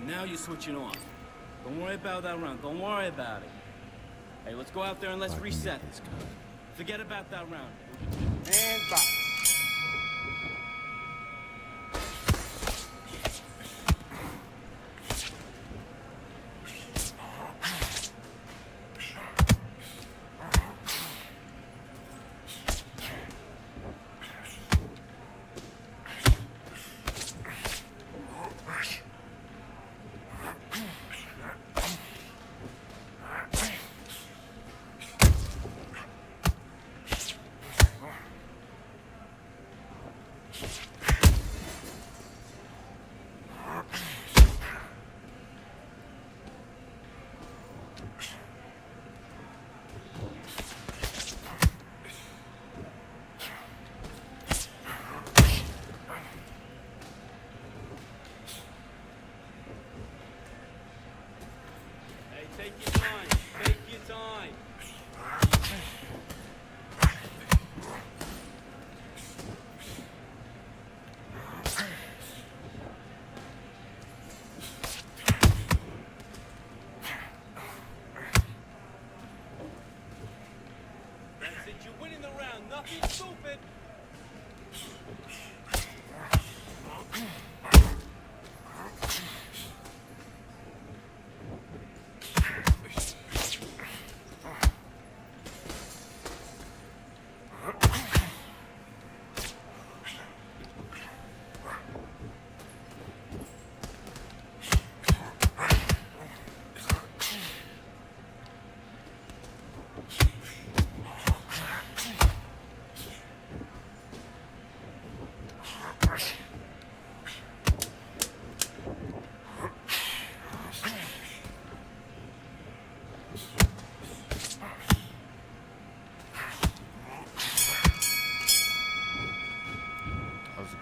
[SPEAKER 8] Now you're switching off. Don't worry about that round. Don't worry about it. Hey, let's go out there and let's reset. Forget about that round.
[SPEAKER 2] And box.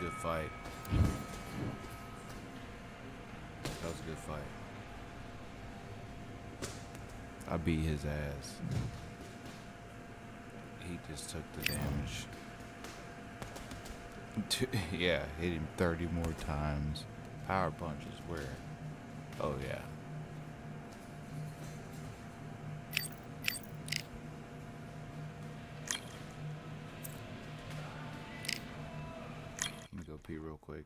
[SPEAKER 5] good fight. That was a good fight. I beat his ass. He just took the damage. Yeah, hit him 30 more times. Power punches where? Oh yeah. Let me go pee real quick.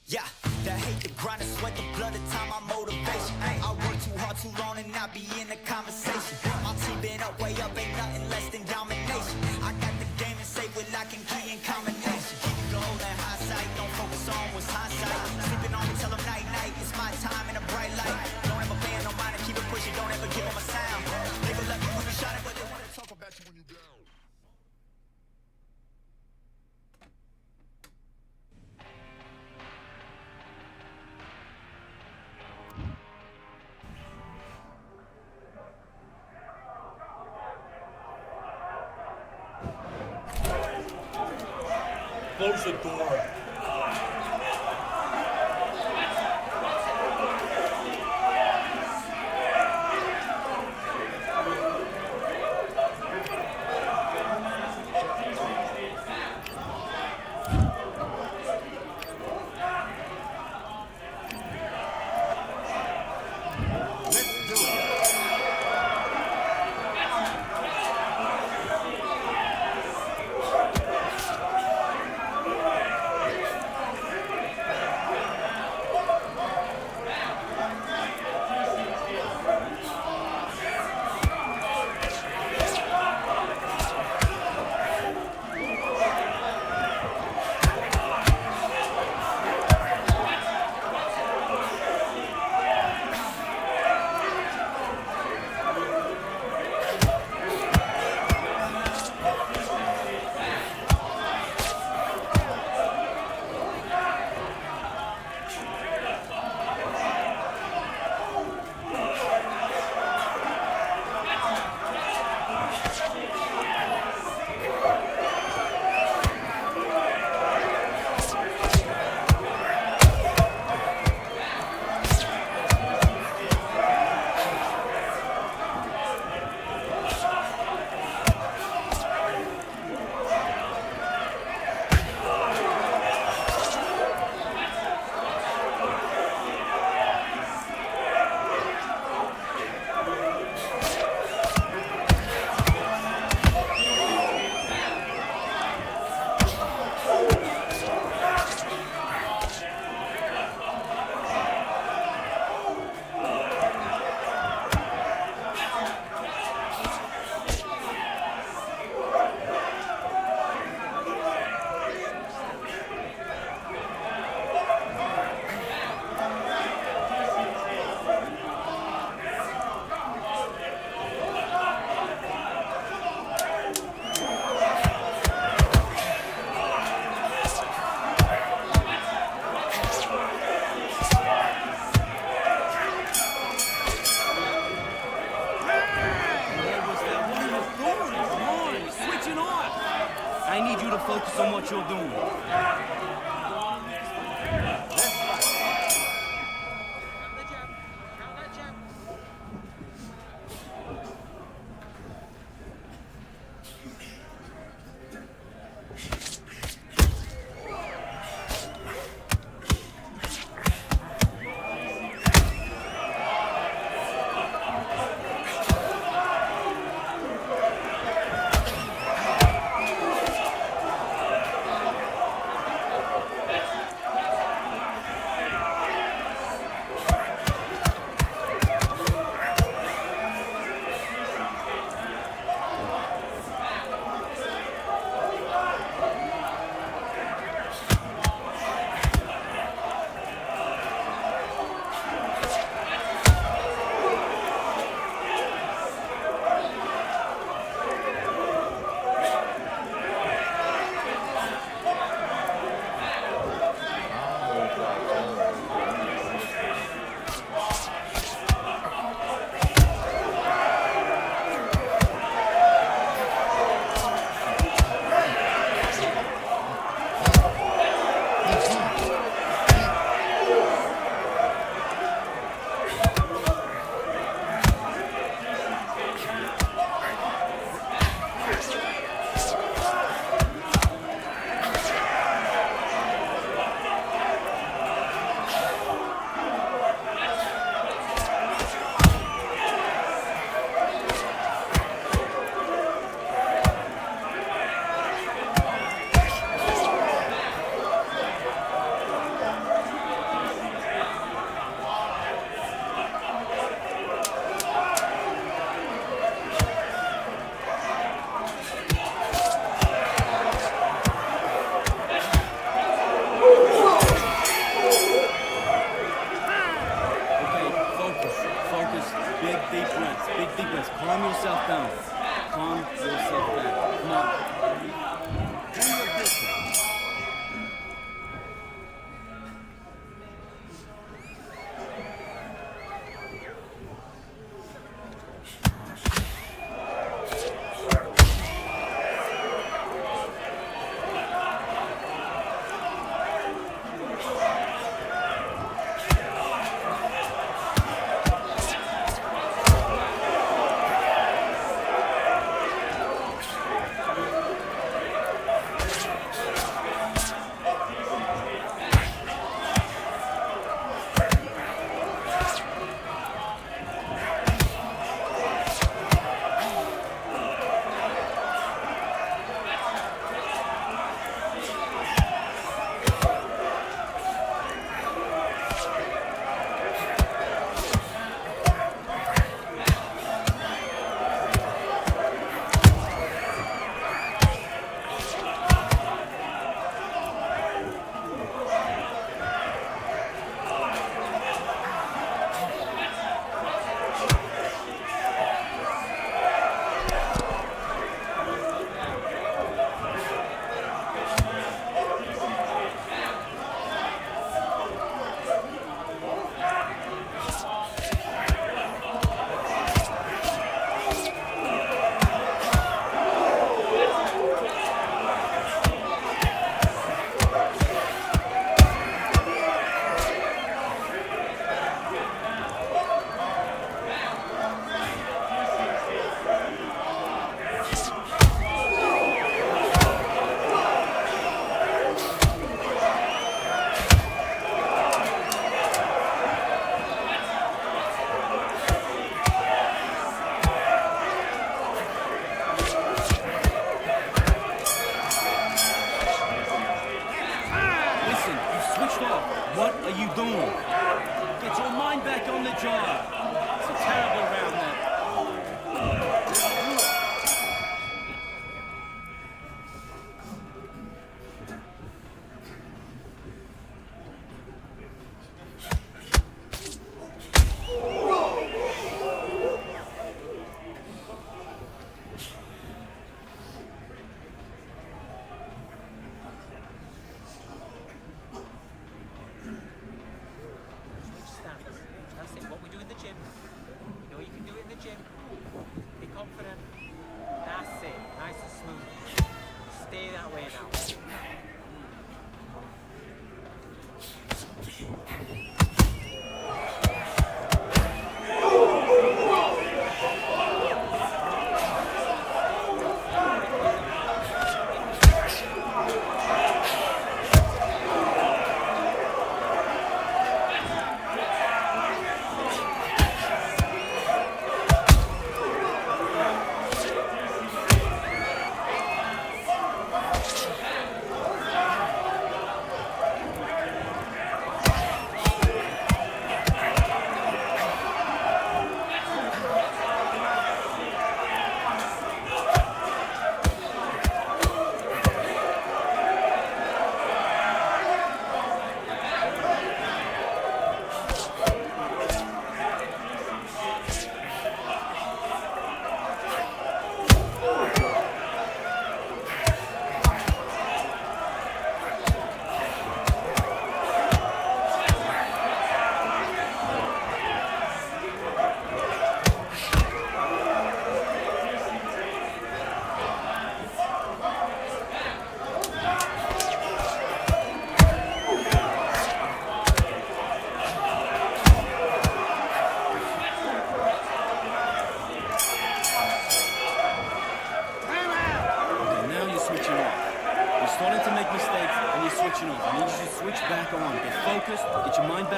[SPEAKER 10] Yeah, the hate, the grind, the sweat, the blood, the time, my motivation. I work too hard, too long, and not be in the conversation. My team been up, way up, ain't nothing less than domination. I got the game and say with lock and key and combination. Keep it gold and high sight, don't focus on what's hindsight. Sleeping on me, tell them night, night, it's my time in a bright light. Don't ever bend, no mind, and keep it pushing, don't ever give them a sound. They will let you when you shot it, but they want to talk about you when you down.
[SPEAKER 11] Close the door.
[SPEAKER 8] what you're doing. Calm yourself down. Calm yourself down. Come on. Do your business. What are you doing? Get your mind back on the job. It's a terrible round now.
[SPEAKER 11] That's it. What we do in the gym. You know you can do it.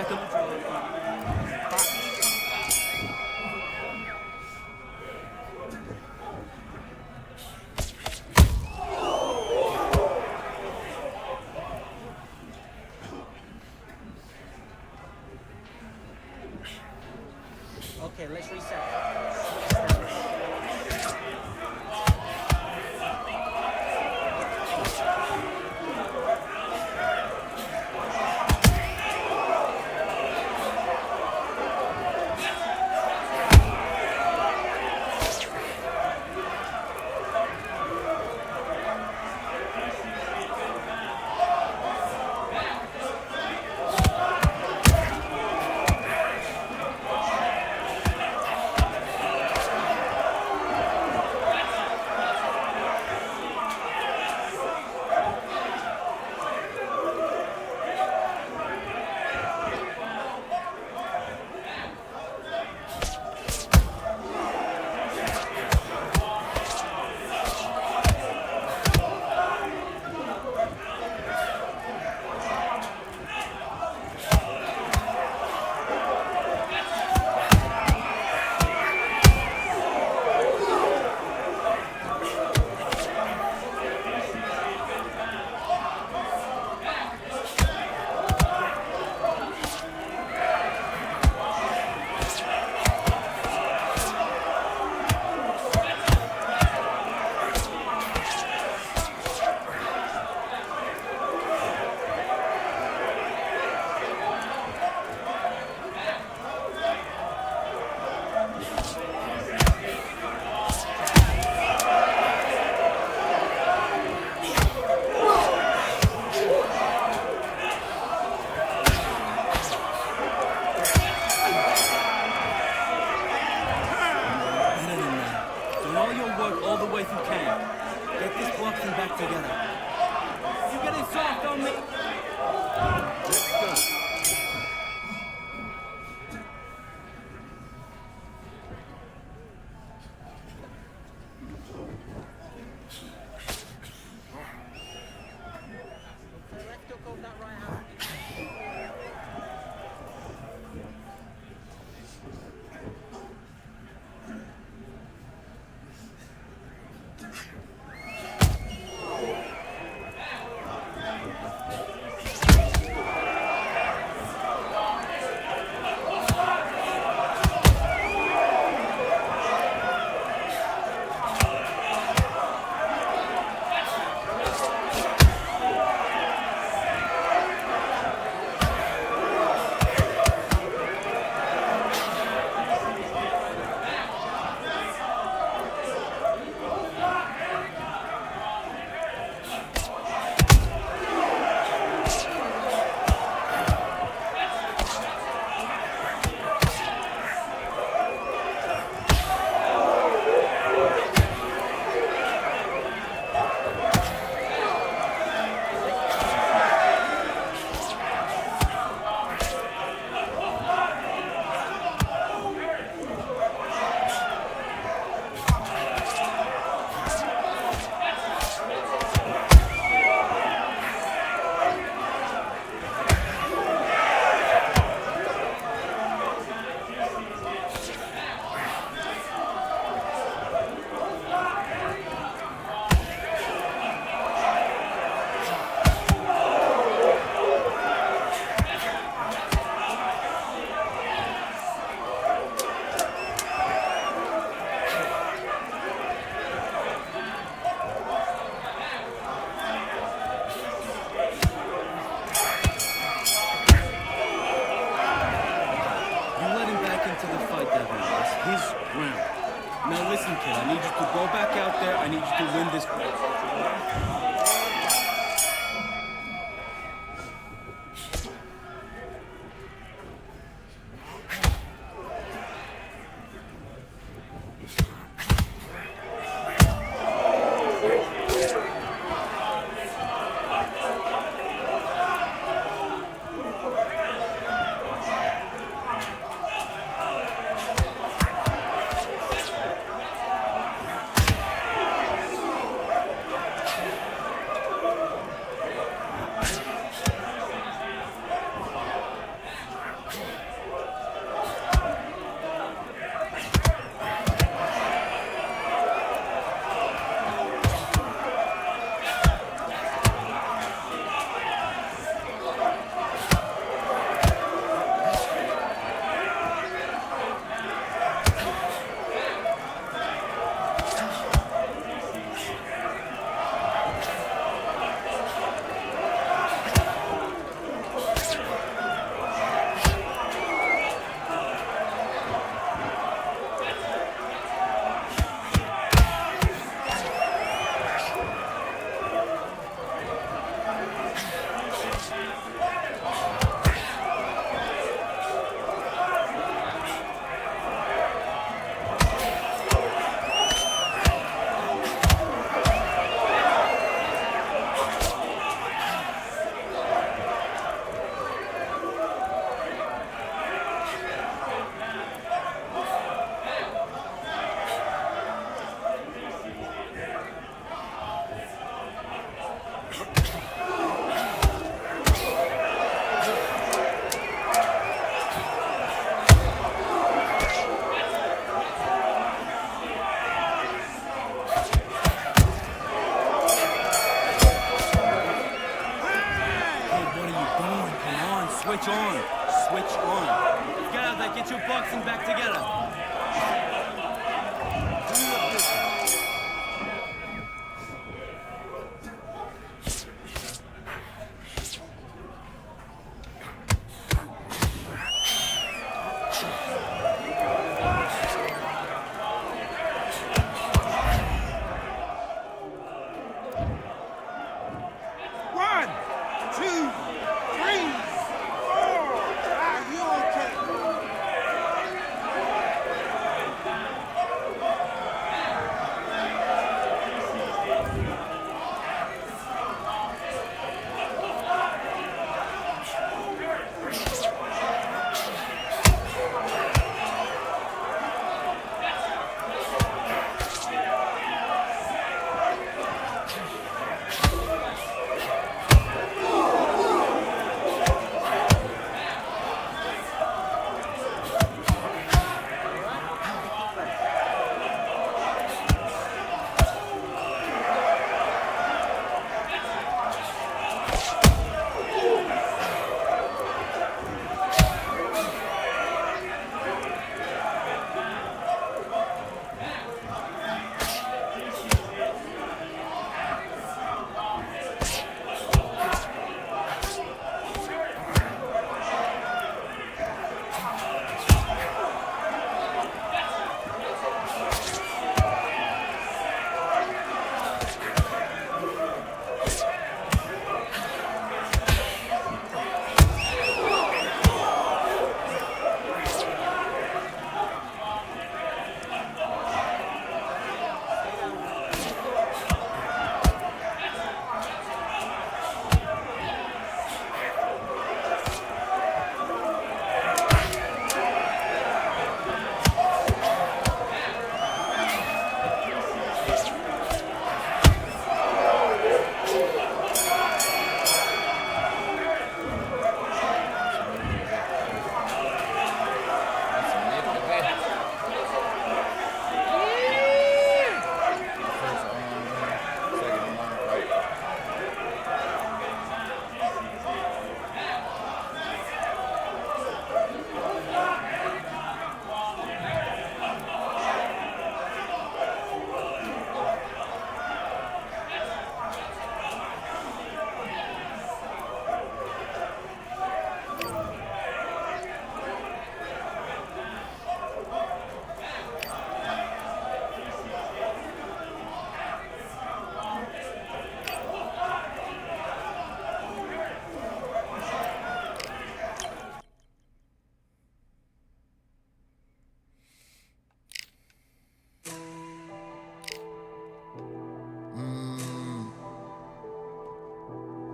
[SPEAKER 8] back on the draw.
[SPEAKER 11] Okay, let's reset.
[SPEAKER 8] switch on. Let's get out there, get your boxing back together.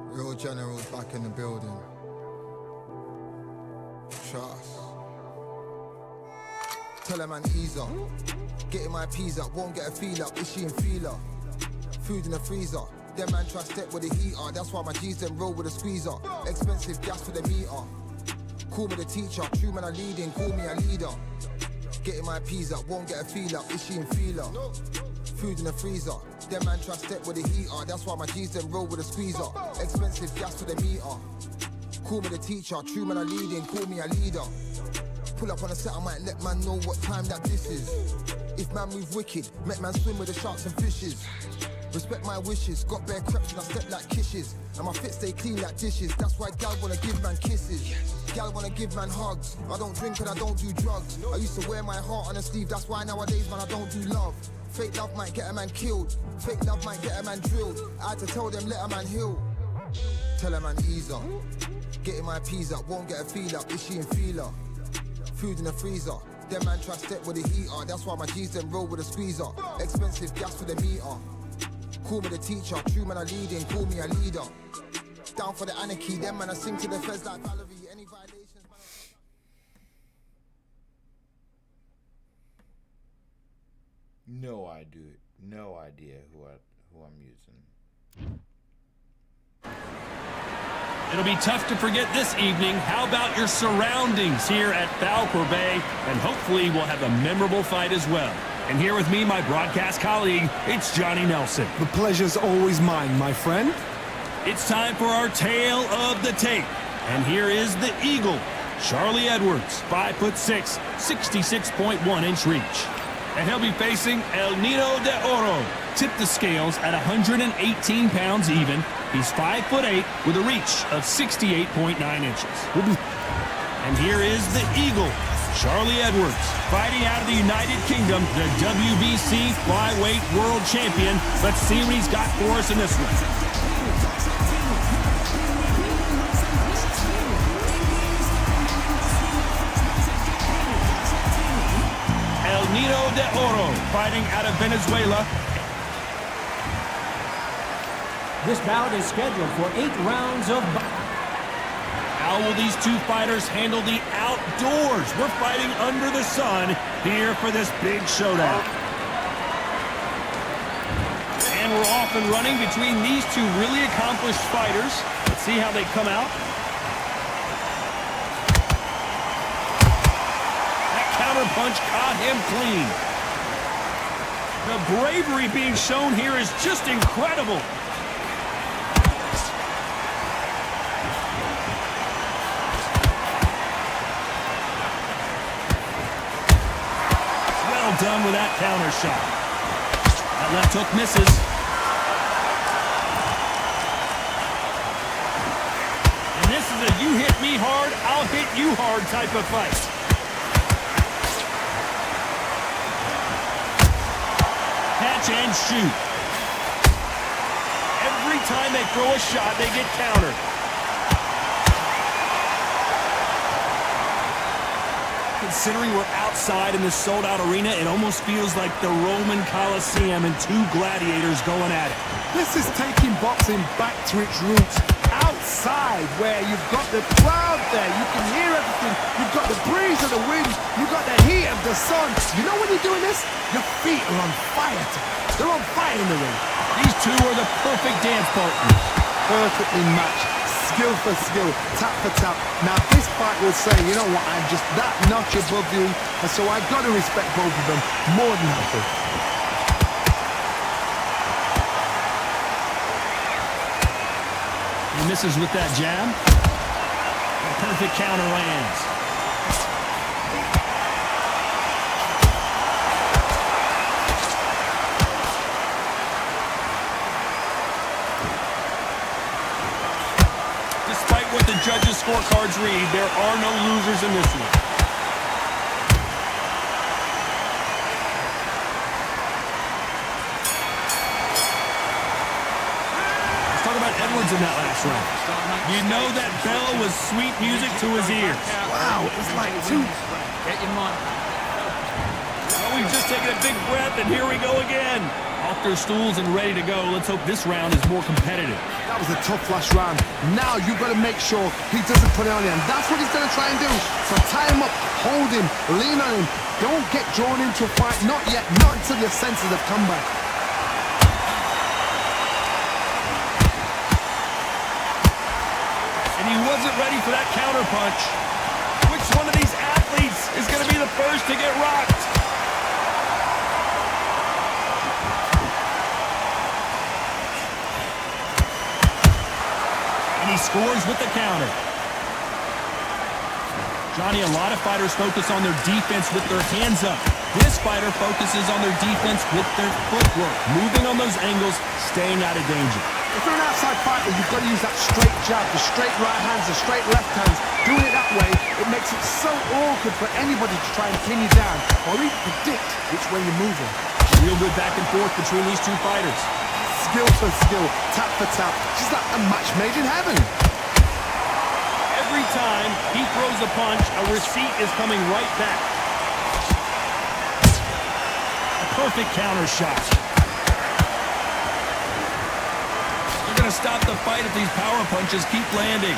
[SPEAKER 2] Real generals back in the building. Trust. Tell a man ease up. Getting my peas up, won't get a feel up. Is she in feeler? Food in the freezer. Them man try step with the heater. That's why my G's them roll with a squeezer. Expensive gas for the meter. Call me the teacher. True man I leading, call me a leader. Getting my peas up, won't get a feel up. Is she in feeler? Food in the freezer. Them man try step with the heater. That's why my G's them roll with a squeezer. Expensive gas for the meter. Call me the teacher. True man I leading, call me a leader. Pull up on a set, I might let man know what time that this is. If man move wicked, make man swim with the sharks and fishes. Respect my wishes, got bare creps and I step like kisses. And my fit stay clean like dishes, that's why gal wanna give man kisses. Gal wanna give man hugs, I don't drink and I don't do drugs. I used to wear my heart on a sleeve, that's why nowadays man I don't do love. Fake love might get a man killed, fake love might get a man drilled. I had to tell them let a man heal. Tell a man ease up, getting my peas up, won't get a feel up, is she in feeler? Food in the freezer, them man try step with the heater. That's why my G's them roll with a squeezer. Expensive gas for the meter. Call me the teacher, true man I leading, call me a leader. Down for the anarchy, them man I sing to the feds like Valerie. Any violations,
[SPEAKER 5] No idea who I'm using.
[SPEAKER 1] It'll be tough to forget this evening. How about your surroundings here at Falcor Bay? And hopefully we'll have a memorable fight as well. And here with me, my broadcast colleague, it's Johnny Nelson.
[SPEAKER 4] The pleasure's always mine, my friend.
[SPEAKER 1] It's time for our tale of the tape. And here is the Eagle Charlie Edwards, 5'6", 66.1-inch reach. And he'll be facing El Nido de Oro. Tipped the scales at 118 pounds even. He's 5'8" with a reach of 68.9 inches. And here is the Eagle, Charlie Edwards, fighting out of the United Kingdom, the WBC flyweight world champion. Let's see what he's got for us in this one. El Nido de Oro, fighting out of Venezuela.
[SPEAKER 3] This bout is scheduled for 8 rounds of boxing.
[SPEAKER 1] How will these two fighters handle the outdoors? We're fighting under the sun here for this big showdown. And we're off and running between these two really accomplished fighters. Let's see how they come out. That counter punch caught him clean. The bravery being shown here is just incredible. Done with that counter shot. That left hook misses. And this is a you hit me hard, I'll hit you hard type of fight. Catch and shoot. Every time they throw a shot, they get countered. Considering we're outside in this sold-out arena, it almost feels like the Roman Colosseum and two gladiators going at it.
[SPEAKER 2] This is taking boxing back to its roots. Outside, where you've got the crowd there, you can hear everything. You've got the breeze of the wind. You've got the heat of the sun. You know when you're doing this? Your feet are on fire. They're on fire in the ring.
[SPEAKER 1] These two are the perfect dance partners.
[SPEAKER 2] Perfectly matched. Skill for skill, tap for tap. Now this fight will say, you know what, I'm just that notch above you, and so I've got to respect both of them more than happy.
[SPEAKER 1] He misses with that jab. A perfect counter lands. What the judges' scorecards read, there are no losers in this one. Let's talk about Edwards in that last round. You know that bell was sweet music to his ears.
[SPEAKER 2] Wow, it's like two.
[SPEAKER 9] Get your money.
[SPEAKER 1] Well, we've just taken a big breath, and here we go again. Off their stools and ready to go. Let's hope this round is more competitive.
[SPEAKER 2] That was a tough last round. Now you've got to make sure he doesn't put it on you, and that's what he's going to try and do. So tie him up, hold him, lean on him. Don't get drawn into a fight. Not yet. Not until your senses have come back.
[SPEAKER 1] And he wasn't ready for that counter punch. Which one of these athletes is going to be the first to get rocked? He scores with the counter. Johnny, a lot of fighters focus on their defense with their hands up. This fighter focuses on their defense with their footwork, moving on those angles, staying out of danger.
[SPEAKER 2] If you're an outside fighter, you've got to use that straight jab, the straight right hands, the straight left hands. Doing it that way, it makes it so awkward for anybody to try and pin you down or even predict which way you're moving.
[SPEAKER 1] Real good back and forth between these two fighters.
[SPEAKER 2] Skill for skill, tap for tap. Just like a match made in heaven.
[SPEAKER 1] Every time he throws a punch, a receipt is coming right back. A perfect counter shot. They're going to stop the fight if these power punches keep landing.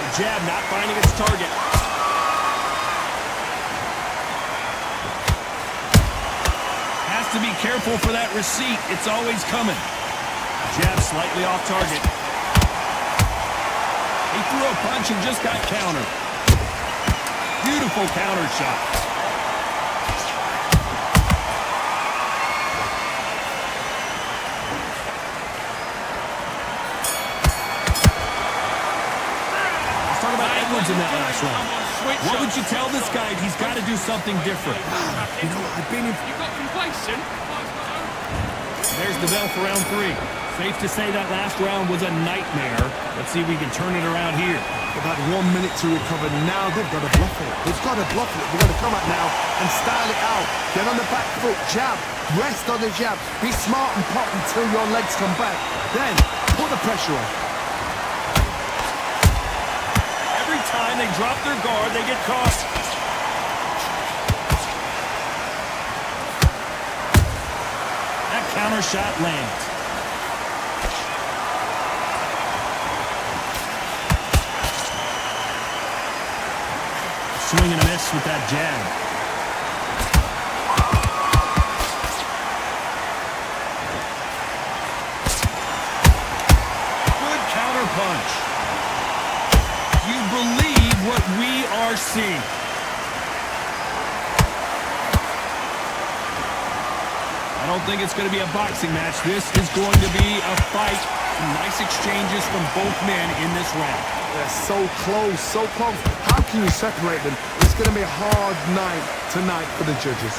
[SPEAKER 1] The jab not finding its target. To be careful for that receipt. It's always coming. Jab slightly off target. He threw a punch and just got countered. Beautiful counter shot. Edwards in that last round. What would you tell this guy if he's got to do something different?
[SPEAKER 2] You know, I've been in...
[SPEAKER 9] You got complacent.
[SPEAKER 1] There's the bell for round 3. Safe to say that last round was a nightmare. Let's see if we can turn it around here.
[SPEAKER 2] About 1 minute to recover. Now they've got to bluff it. They've got to bluff it. They've got to come out now and style it out. Get on the back foot, jab, rest on the jab. Be smart and pop until your legs come back. Then put the pressure on.
[SPEAKER 1] Every time they drop their guard, they get caught. That counter shot lands. Swing and a miss with that jab. Good counter punch. You believe what we are seeing. I don't think it's going to be a boxing match. This is going to be a fight. Some nice exchanges from both men in this round.
[SPEAKER 2] They're so close, so close. How can you separate them? It's going to be a hard night tonight for the judges.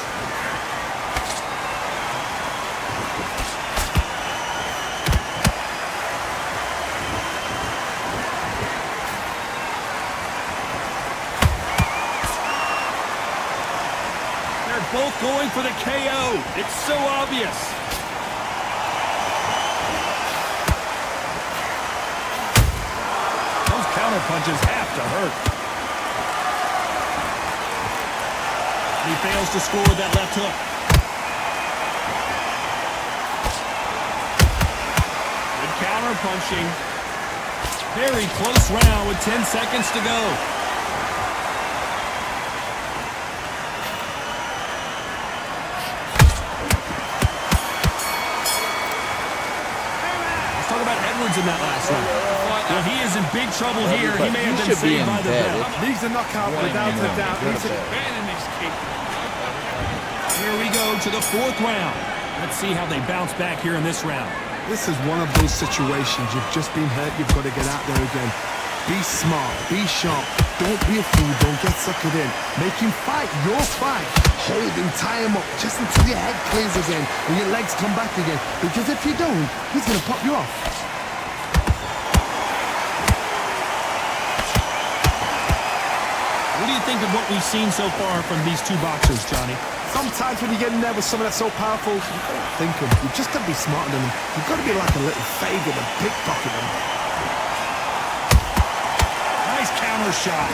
[SPEAKER 1] They're both going for the KO. It's so obvious. Counter punches have to hurt. He fails to score with that left hook. Good counter punching. Very close round with 10 seconds to go. Let's talk about Edwards in that last round. Well, he is in big trouble here. He may have been saved by the bell.
[SPEAKER 2] These are knockout without a doubt.
[SPEAKER 1] Here we go to the 4th round. Let's see how they bounce back here in this round.
[SPEAKER 2] This is one of those situations. You've just been hurt. You've got to get out there again. Be smart. Be sharp. Don't be a fool. Don't get suckered in. Make him fight your fight. Hold him. Tie him up just until your head clears again and your legs come back again. Because if you don't, he's going to pop you off.
[SPEAKER 1] What do you think of what we've seen so far from these two boxers, Johnny?
[SPEAKER 2] Sometimes when you get in there with someone that's so powerful, you've got to think them. You've just got to be smarter than them. You've got to be like a little favour to pickpocket them.
[SPEAKER 1] Nice counter shot.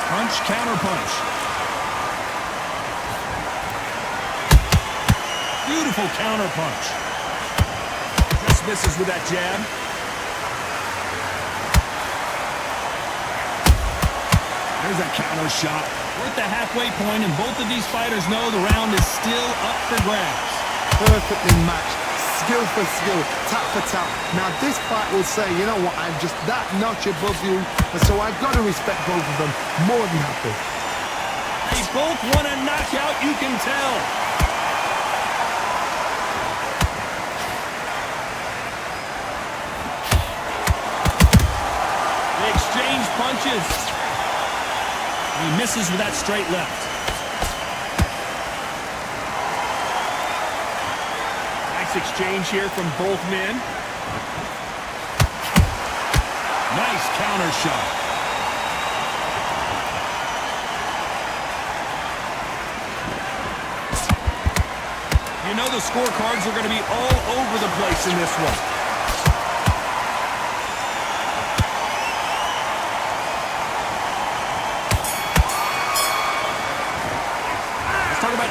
[SPEAKER 1] Punch, counter punch. Beautiful counter punch. Just misses with that jab. There's a counter shot. We're at the halfway point, and both of these fighters know the round is still up for grabs.
[SPEAKER 2] Perfectly matched. Skill for skill. Tap for tap. Now this fight will say, you know what, I'm just that notch above you, and so I've got to respect both of them more than happy.
[SPEAKER 1] They both want a knockout, you can tell. They exchange punches. He misses with that straight left. Nice exchange here from both men. Nice counter shot. You know the scorecards are going to be all over the place in this one.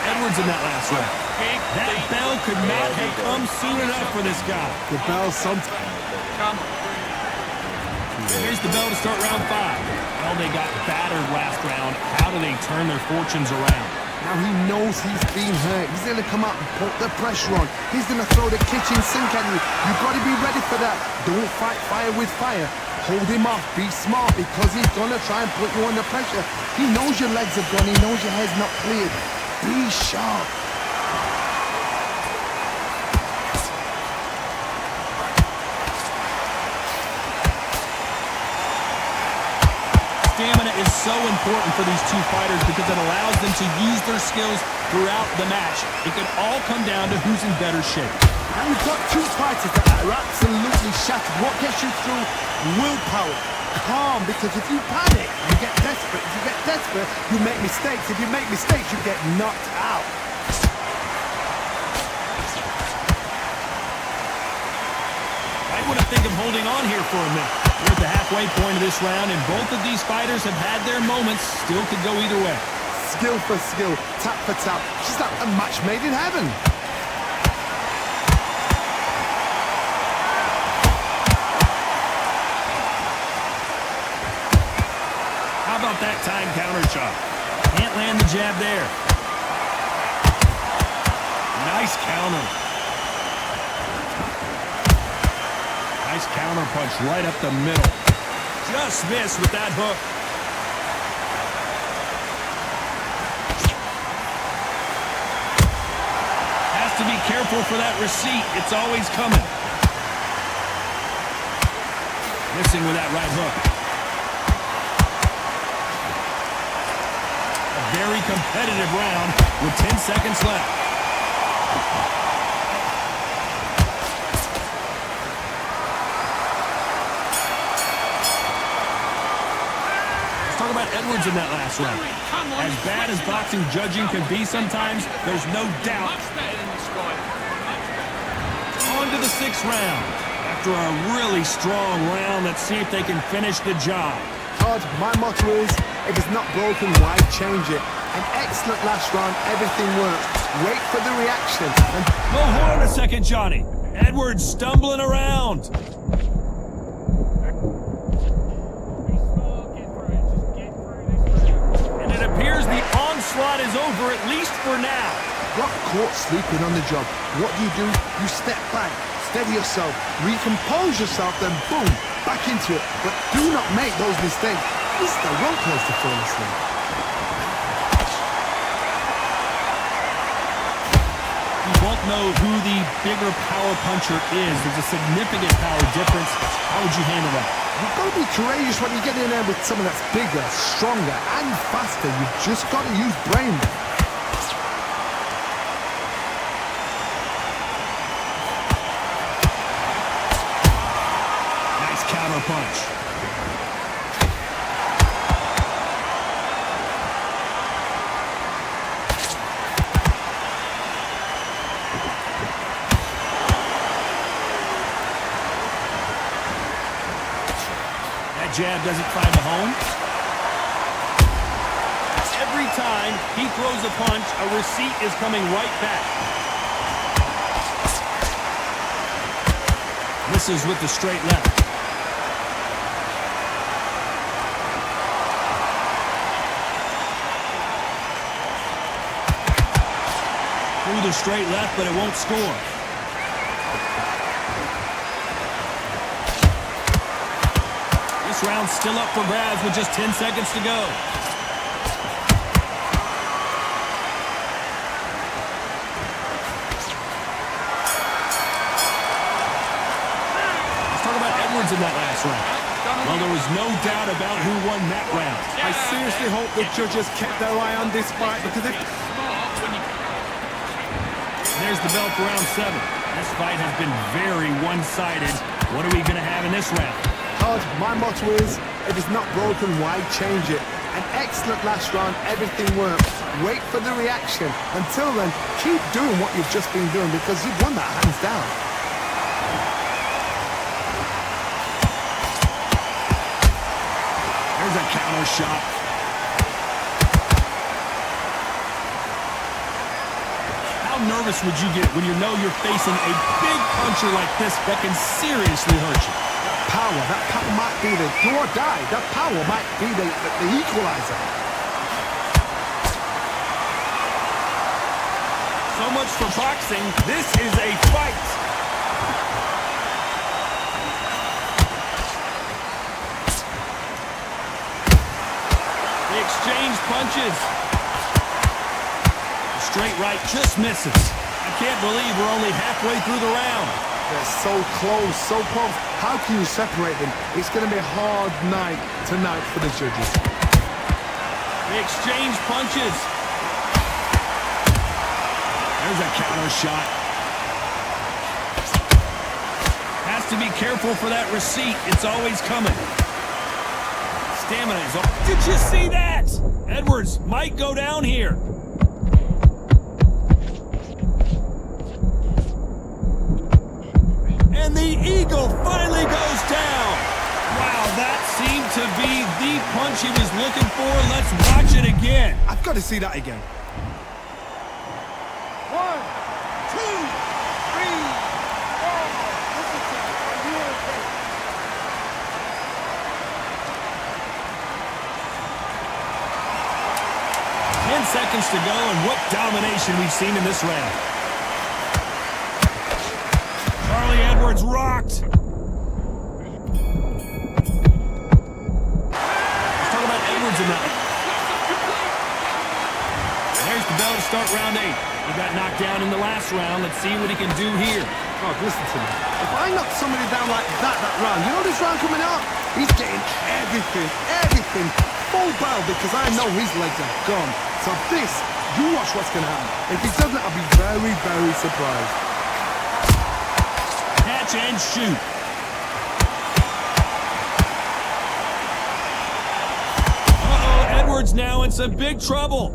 [SPEAKER 1] Edwards in that last round. That bell could not have come soon enough for this guy.
[SPEAKER 2] The bell sometimes...
[SPEAKER 1] Here's the bell to start round 5. Well, they got battered last round. How do they turn their fortunes around?
[SPEAKER 2] Now he knows he's been hurt. He's going to come out and put the pressure on. He's going to throw the kitchen sink at you. You've got to be ready for that. Don't fight fire with fire. Hold him off. Be smart because he's going to try and put you under pressure. He knows your legs have gone. He knows your head's not cleared. Be sharp.
[SPEAKER 1] so important for these two fighters because it allows them to use their skills throughout the match. It can all come down to who's in better shape.
[SPEAKER 2] And you've got two fighters that are absolutely shattered. What gets you through? Willpower. Calm, because if you panic, you get desperate. If you get desperate, you make mistakes. If you make mistakes, you get knocked out.
[SPEAKER 1] I wouldn't think of holding on here for a minute. We're at the halfway point of this round, and both of these fighters have had their moments. Still could go either way.
[SPEAKER 2] Skill for skill, tap for tap. Just like a match made in heaven.
[SPEAKER 1] How about that time counter shot? Can't land the jab there. Nice counter. Nice counter punch right up the middle. Just missed with that hook. Has to be careful for that receipt. It's always coming. Missing with that right hook. A very competitive round with 10 seconds left. Talk about Edwards in that last round. As bad as boxing judging can be sometimes, there's no doubt. On to the 6th round. After a really strong round, let's see if they can finish the job.
[SPEAKER 2] Todd, my motto is, if it's not broken, why change it? An excellent last round, everything works. Wait for the reaction.
[SPEAKER 1] Oh, hold on a second, Johnny. Edwards stumbling around. Appears the onslaught is over, at least for now.
[SPEAKER 2] Got caught sleeping on the job. What do? You step back, steady yourself, recompose yourself, then boom, back into it. But do not make those mistakes. This is the wrong place to fall asleep.
[SPEAKER 1] You won't know who the bigger power puncher is. There's a significant power difference. How would you handle that?
[SPEAKER 2] You've got to be courageous when you get in there with someone that's bigger, stronger, and faster. You've just got to use brain.
[SPEAKER 1] Nice counter punch. Jab doesn't find a home. Every time he throws a punch, a receipt is coming right back. Misses with the straight left. Through the straight left, but it won't score. This round's still up for grabs with just 10 seconds to go. Let's talk about Edwards in that last round. Well, there was no doubt about who won that round.
[SPEAKER 4] I seriously hope the judges kept their eye on this fight because if...
[SPEAKER 1] There's the bell for round 7. This fight has been very one-sided. What are we going to have in this round?
[SPEAKER 2] Todd, my motto is, if it's not broken, why change it? An excellent last round, everything works. Wait for the reaction. Until then, keep doing what you've just been doing because you've won that hands down.
[SPEAKER 1] There's a counter shot. How nervous would you get when you know you're facing a big puncher like this that can seriously hurt you?
[SPEAKER 2] Power, that power might be the do or die. That power might be the equalizer.
[SPEAKER 1] So much for boxing. This is a fight. They exchange punches. The straight right just misses. I can't believe we're only halfway through the round.
[SPEAKER 2] They're so close, so close. How can you separate them? It's going to be a hard night tonight for the judges.
[SPEAKER 1] They exchange punches. There's a counter shot. Has to be careful for that receipt. It's always coming. Stamina is all. Did you see that? Edwards might go down here. And the Eagle finally goes down. Wow, that seemed to be the punch he was looking for. Let's watch it again.
[SPEAKER 4] I've got to see that again.
[SPEAKER 2] 1, 2, 3, 4. Listen to me. Are you okay?
[SPEAKER 1] Seconds to go, and what domination we've seen in this round. Charlie Edwards rocked. Let's talk about Edwards a minute. There's the bell to start round 8. He got knocked down in the last round. Let's see what he can do here.
[SPEAKER 2] Oh, listen to me. If I knock somebody down like that round, you know this round coming up? He's getting everything full barrel because I know his legs are gone. So this, you watch what's going to happen. If he doesn't, I'll be very, very surprised.
[SPEAKER 1] Catch and shoot. Uh-oh, Edwards now in some big trouble.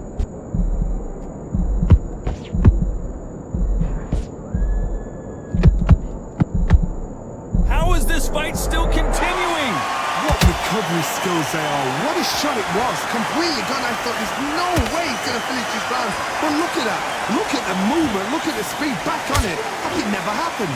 [SPEAKER 1] How is this fight still continuing?
[SPEAKER 2] What recovery skills they are. What a shot it was. Completely gone. I thought there's no way he's going to finish this round. But look at that. Look at the movement. Look at the speed. Back on it. Like it never happened.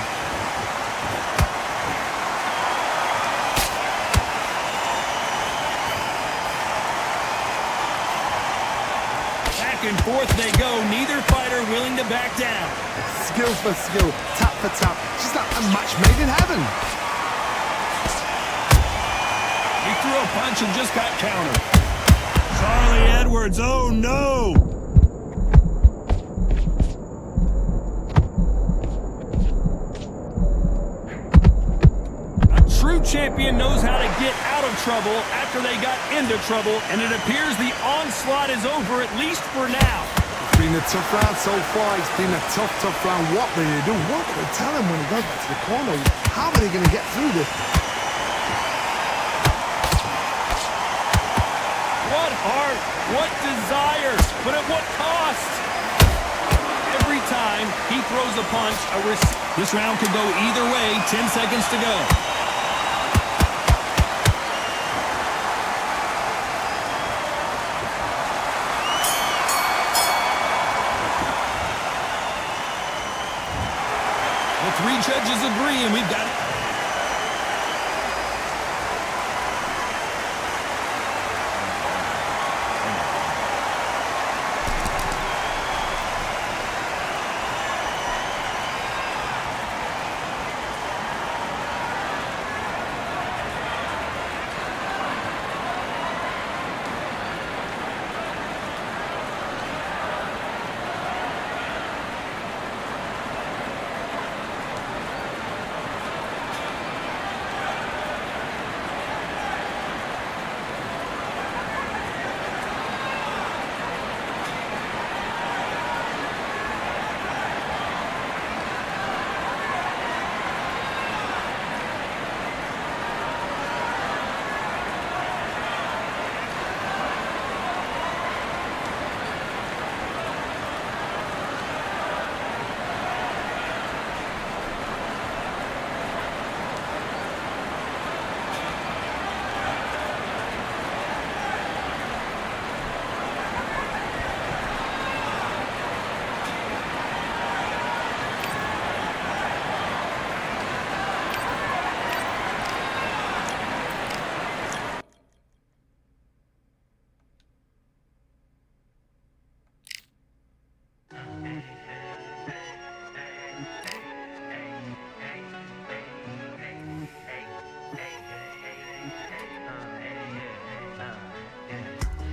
[SPEAKER 1] Back and forth they go. Neither fighter willing to back down.
[SPEAKER 2] Skill for skill. Tap for tap. Just like a match made in heaven.
[SPEAKER 1] He threw a punch and just got countered. Charlie Edwards, oh no! A true champion knows how to get out of trouble after they got into trouble, and it appears the onslaught is over, at least for now.
[SPEAKER 2] It's been a tough round so far. It's been a tough round. What will they do? What will they tell him when he goes back to the corner? How are they going to get through this?
[SPEAKER 1] What heart, what desires, but at what cost? Every time he throws a punch, this round could go either way. 10 seconds to go. The 3 judges agree, and we've got it.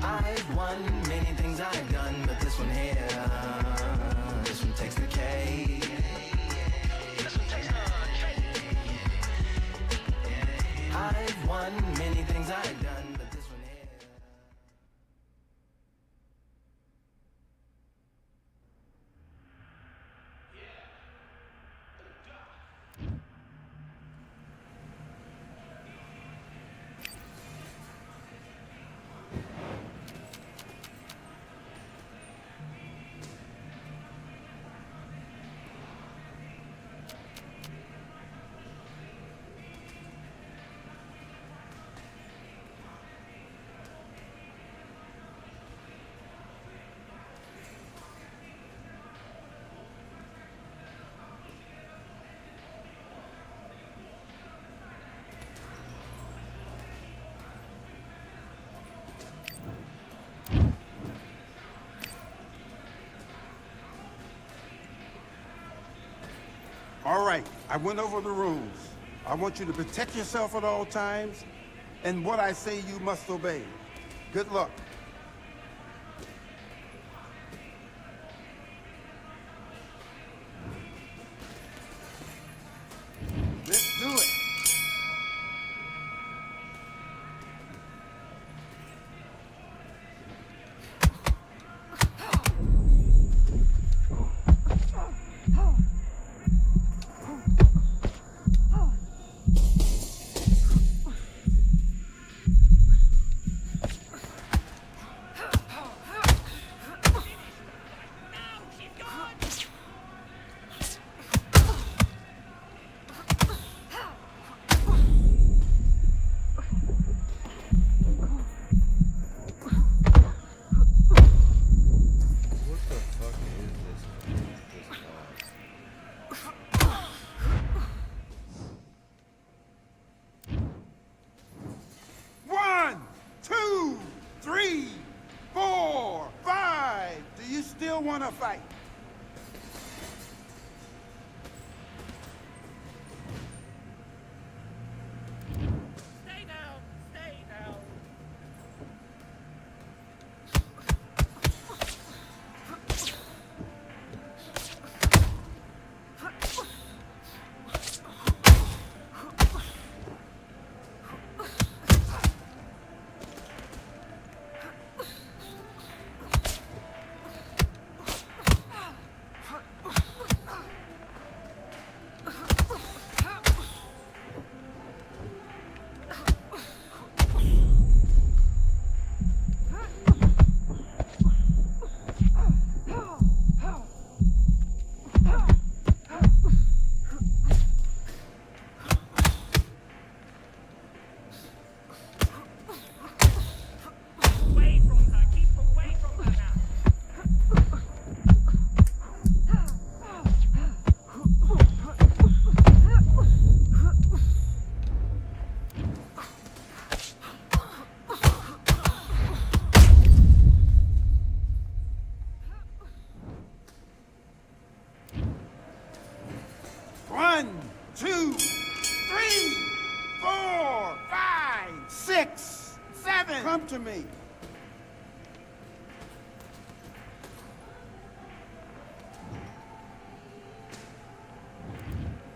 [SPEAKER 10] I've won many things I've done, but this one here, this one takes the cake. I've won many things I've done, but this one here.
[SPEAKER 12] All right, I went over the rules. I want you to protect yourself at all times, and what I say you must obey. Good luck. Let's do it.
[SPEAKER 5] What the fuck is this boss?
[SPEAKER 12] One, two, three, 4, 5. Do you still want to fight?
[SPEAKER 9] Stay down. Stay down. Away from her. Keep away from her now.
[SPEAKER 12] One, two, three, 4, 5, 6, 7. Come to me.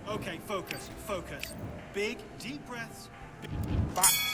[SPEAKER 8] Okay, focus, focus. Big, deep breaths.
[SPEAKER 12] Box.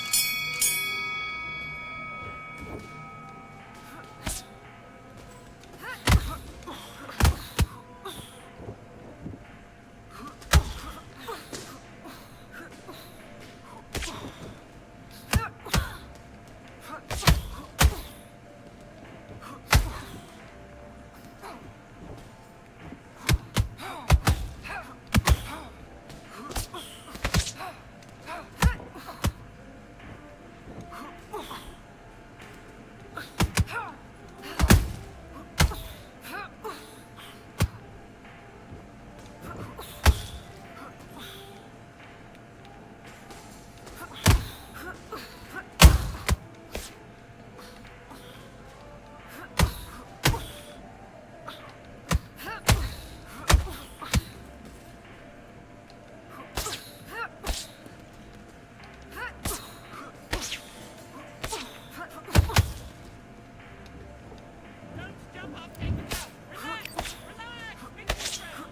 [SPEAKER 9] Don't jump off. Take it out. Relax. Relax. Big deep breath.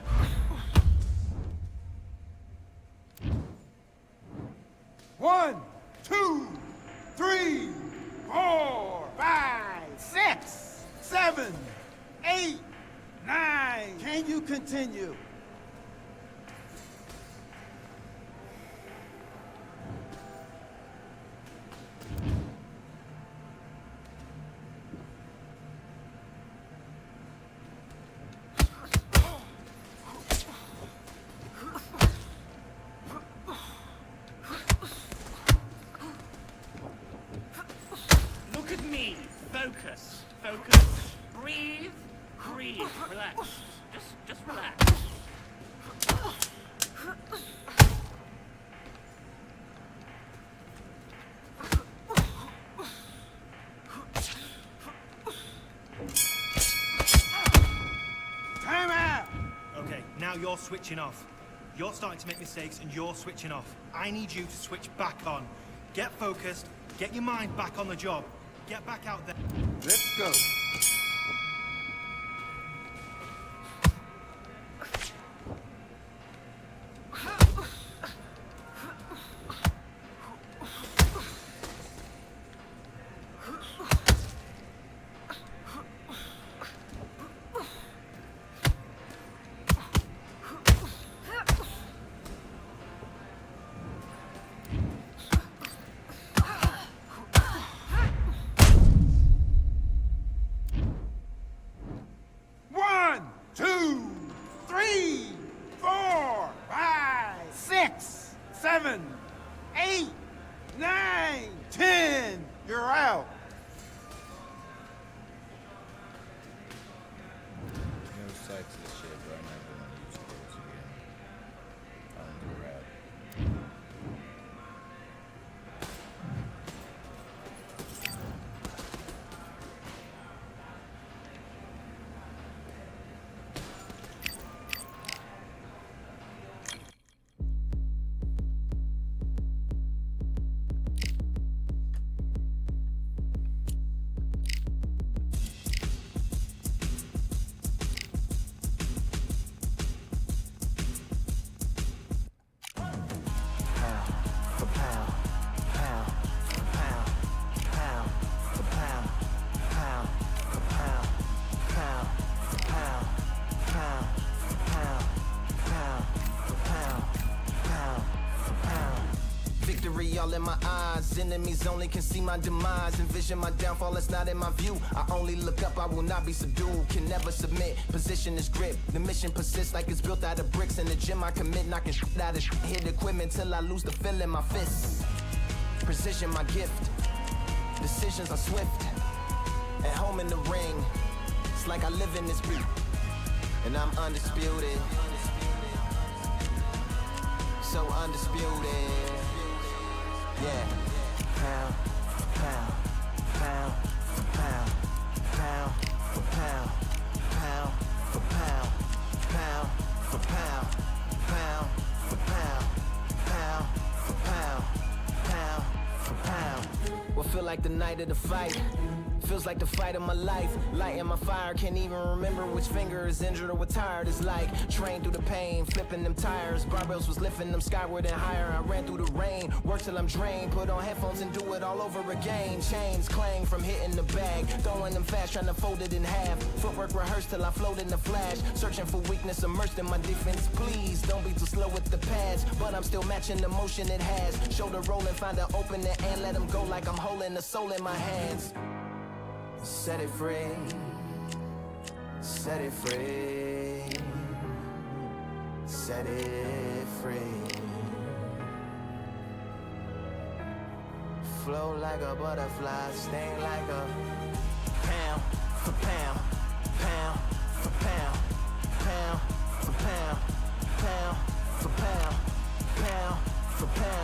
[SPEAKER 12] One, two, three, 4, 5, 6, 7, 8, 9. Can you continue?
[SPEAKER 9] Look at me. Focus. Focus. Breathe. Breathe. Relax. Just relax.
[SPEAKER 12] Time out.
[SPEAKER 8] Okay, now you're switching off.
[SPEAKER 13] You're starting to make mistakes and you're switching off. I need you to switch back on. Get focused, get your mind back on the job. Get back out there.
[SPEAKER 12] Let's go.
[SPEAKER 10] All in my eyes, enemies only can see my demise. Envision my downfall, it's not in my view. I only look up, I will not be subdued. Can never submit, position is grip. The mission persists like it's built out of bricks. In the gym I commit, knocking shit out of shit. Hit equipment till I lose the feel in my fists. Precision my gift, decisions are swift. At home in the ring, it's like I live in this beat. And I'm undisputed, so undisputed. Yeah, pound for pound, pound for pound, pound for pound, pound for pound, pound for pound, pound for pound, pound for pound, pound for pound. What feel like the night of the fight? Feels like the fight of my life. Lighting my fire, can't even remember which finger is injured or what tired is like. Trained through the pain, flipping them tires. Barbells was lifting them skyward and higher. I ran through the rain, work till I'm drained. Put on headphones and do it all over again. Chains clang from hitting the bag. Throwing them fast, trying to fold it in half. Footwork rehearsed till I float in the flash. Searching for weakness, immersed in my defense. Please, don't be too slow with the pads. But I'm still matching the motion it has. Shoulder rolling, find an opening and let them go like I'm holding the soul in my hands. Set it free, set it free, set it free. Flow like a butterfly, sting like a pound for pound, pound for pound, pound for pound, pound for pound, pound for pound.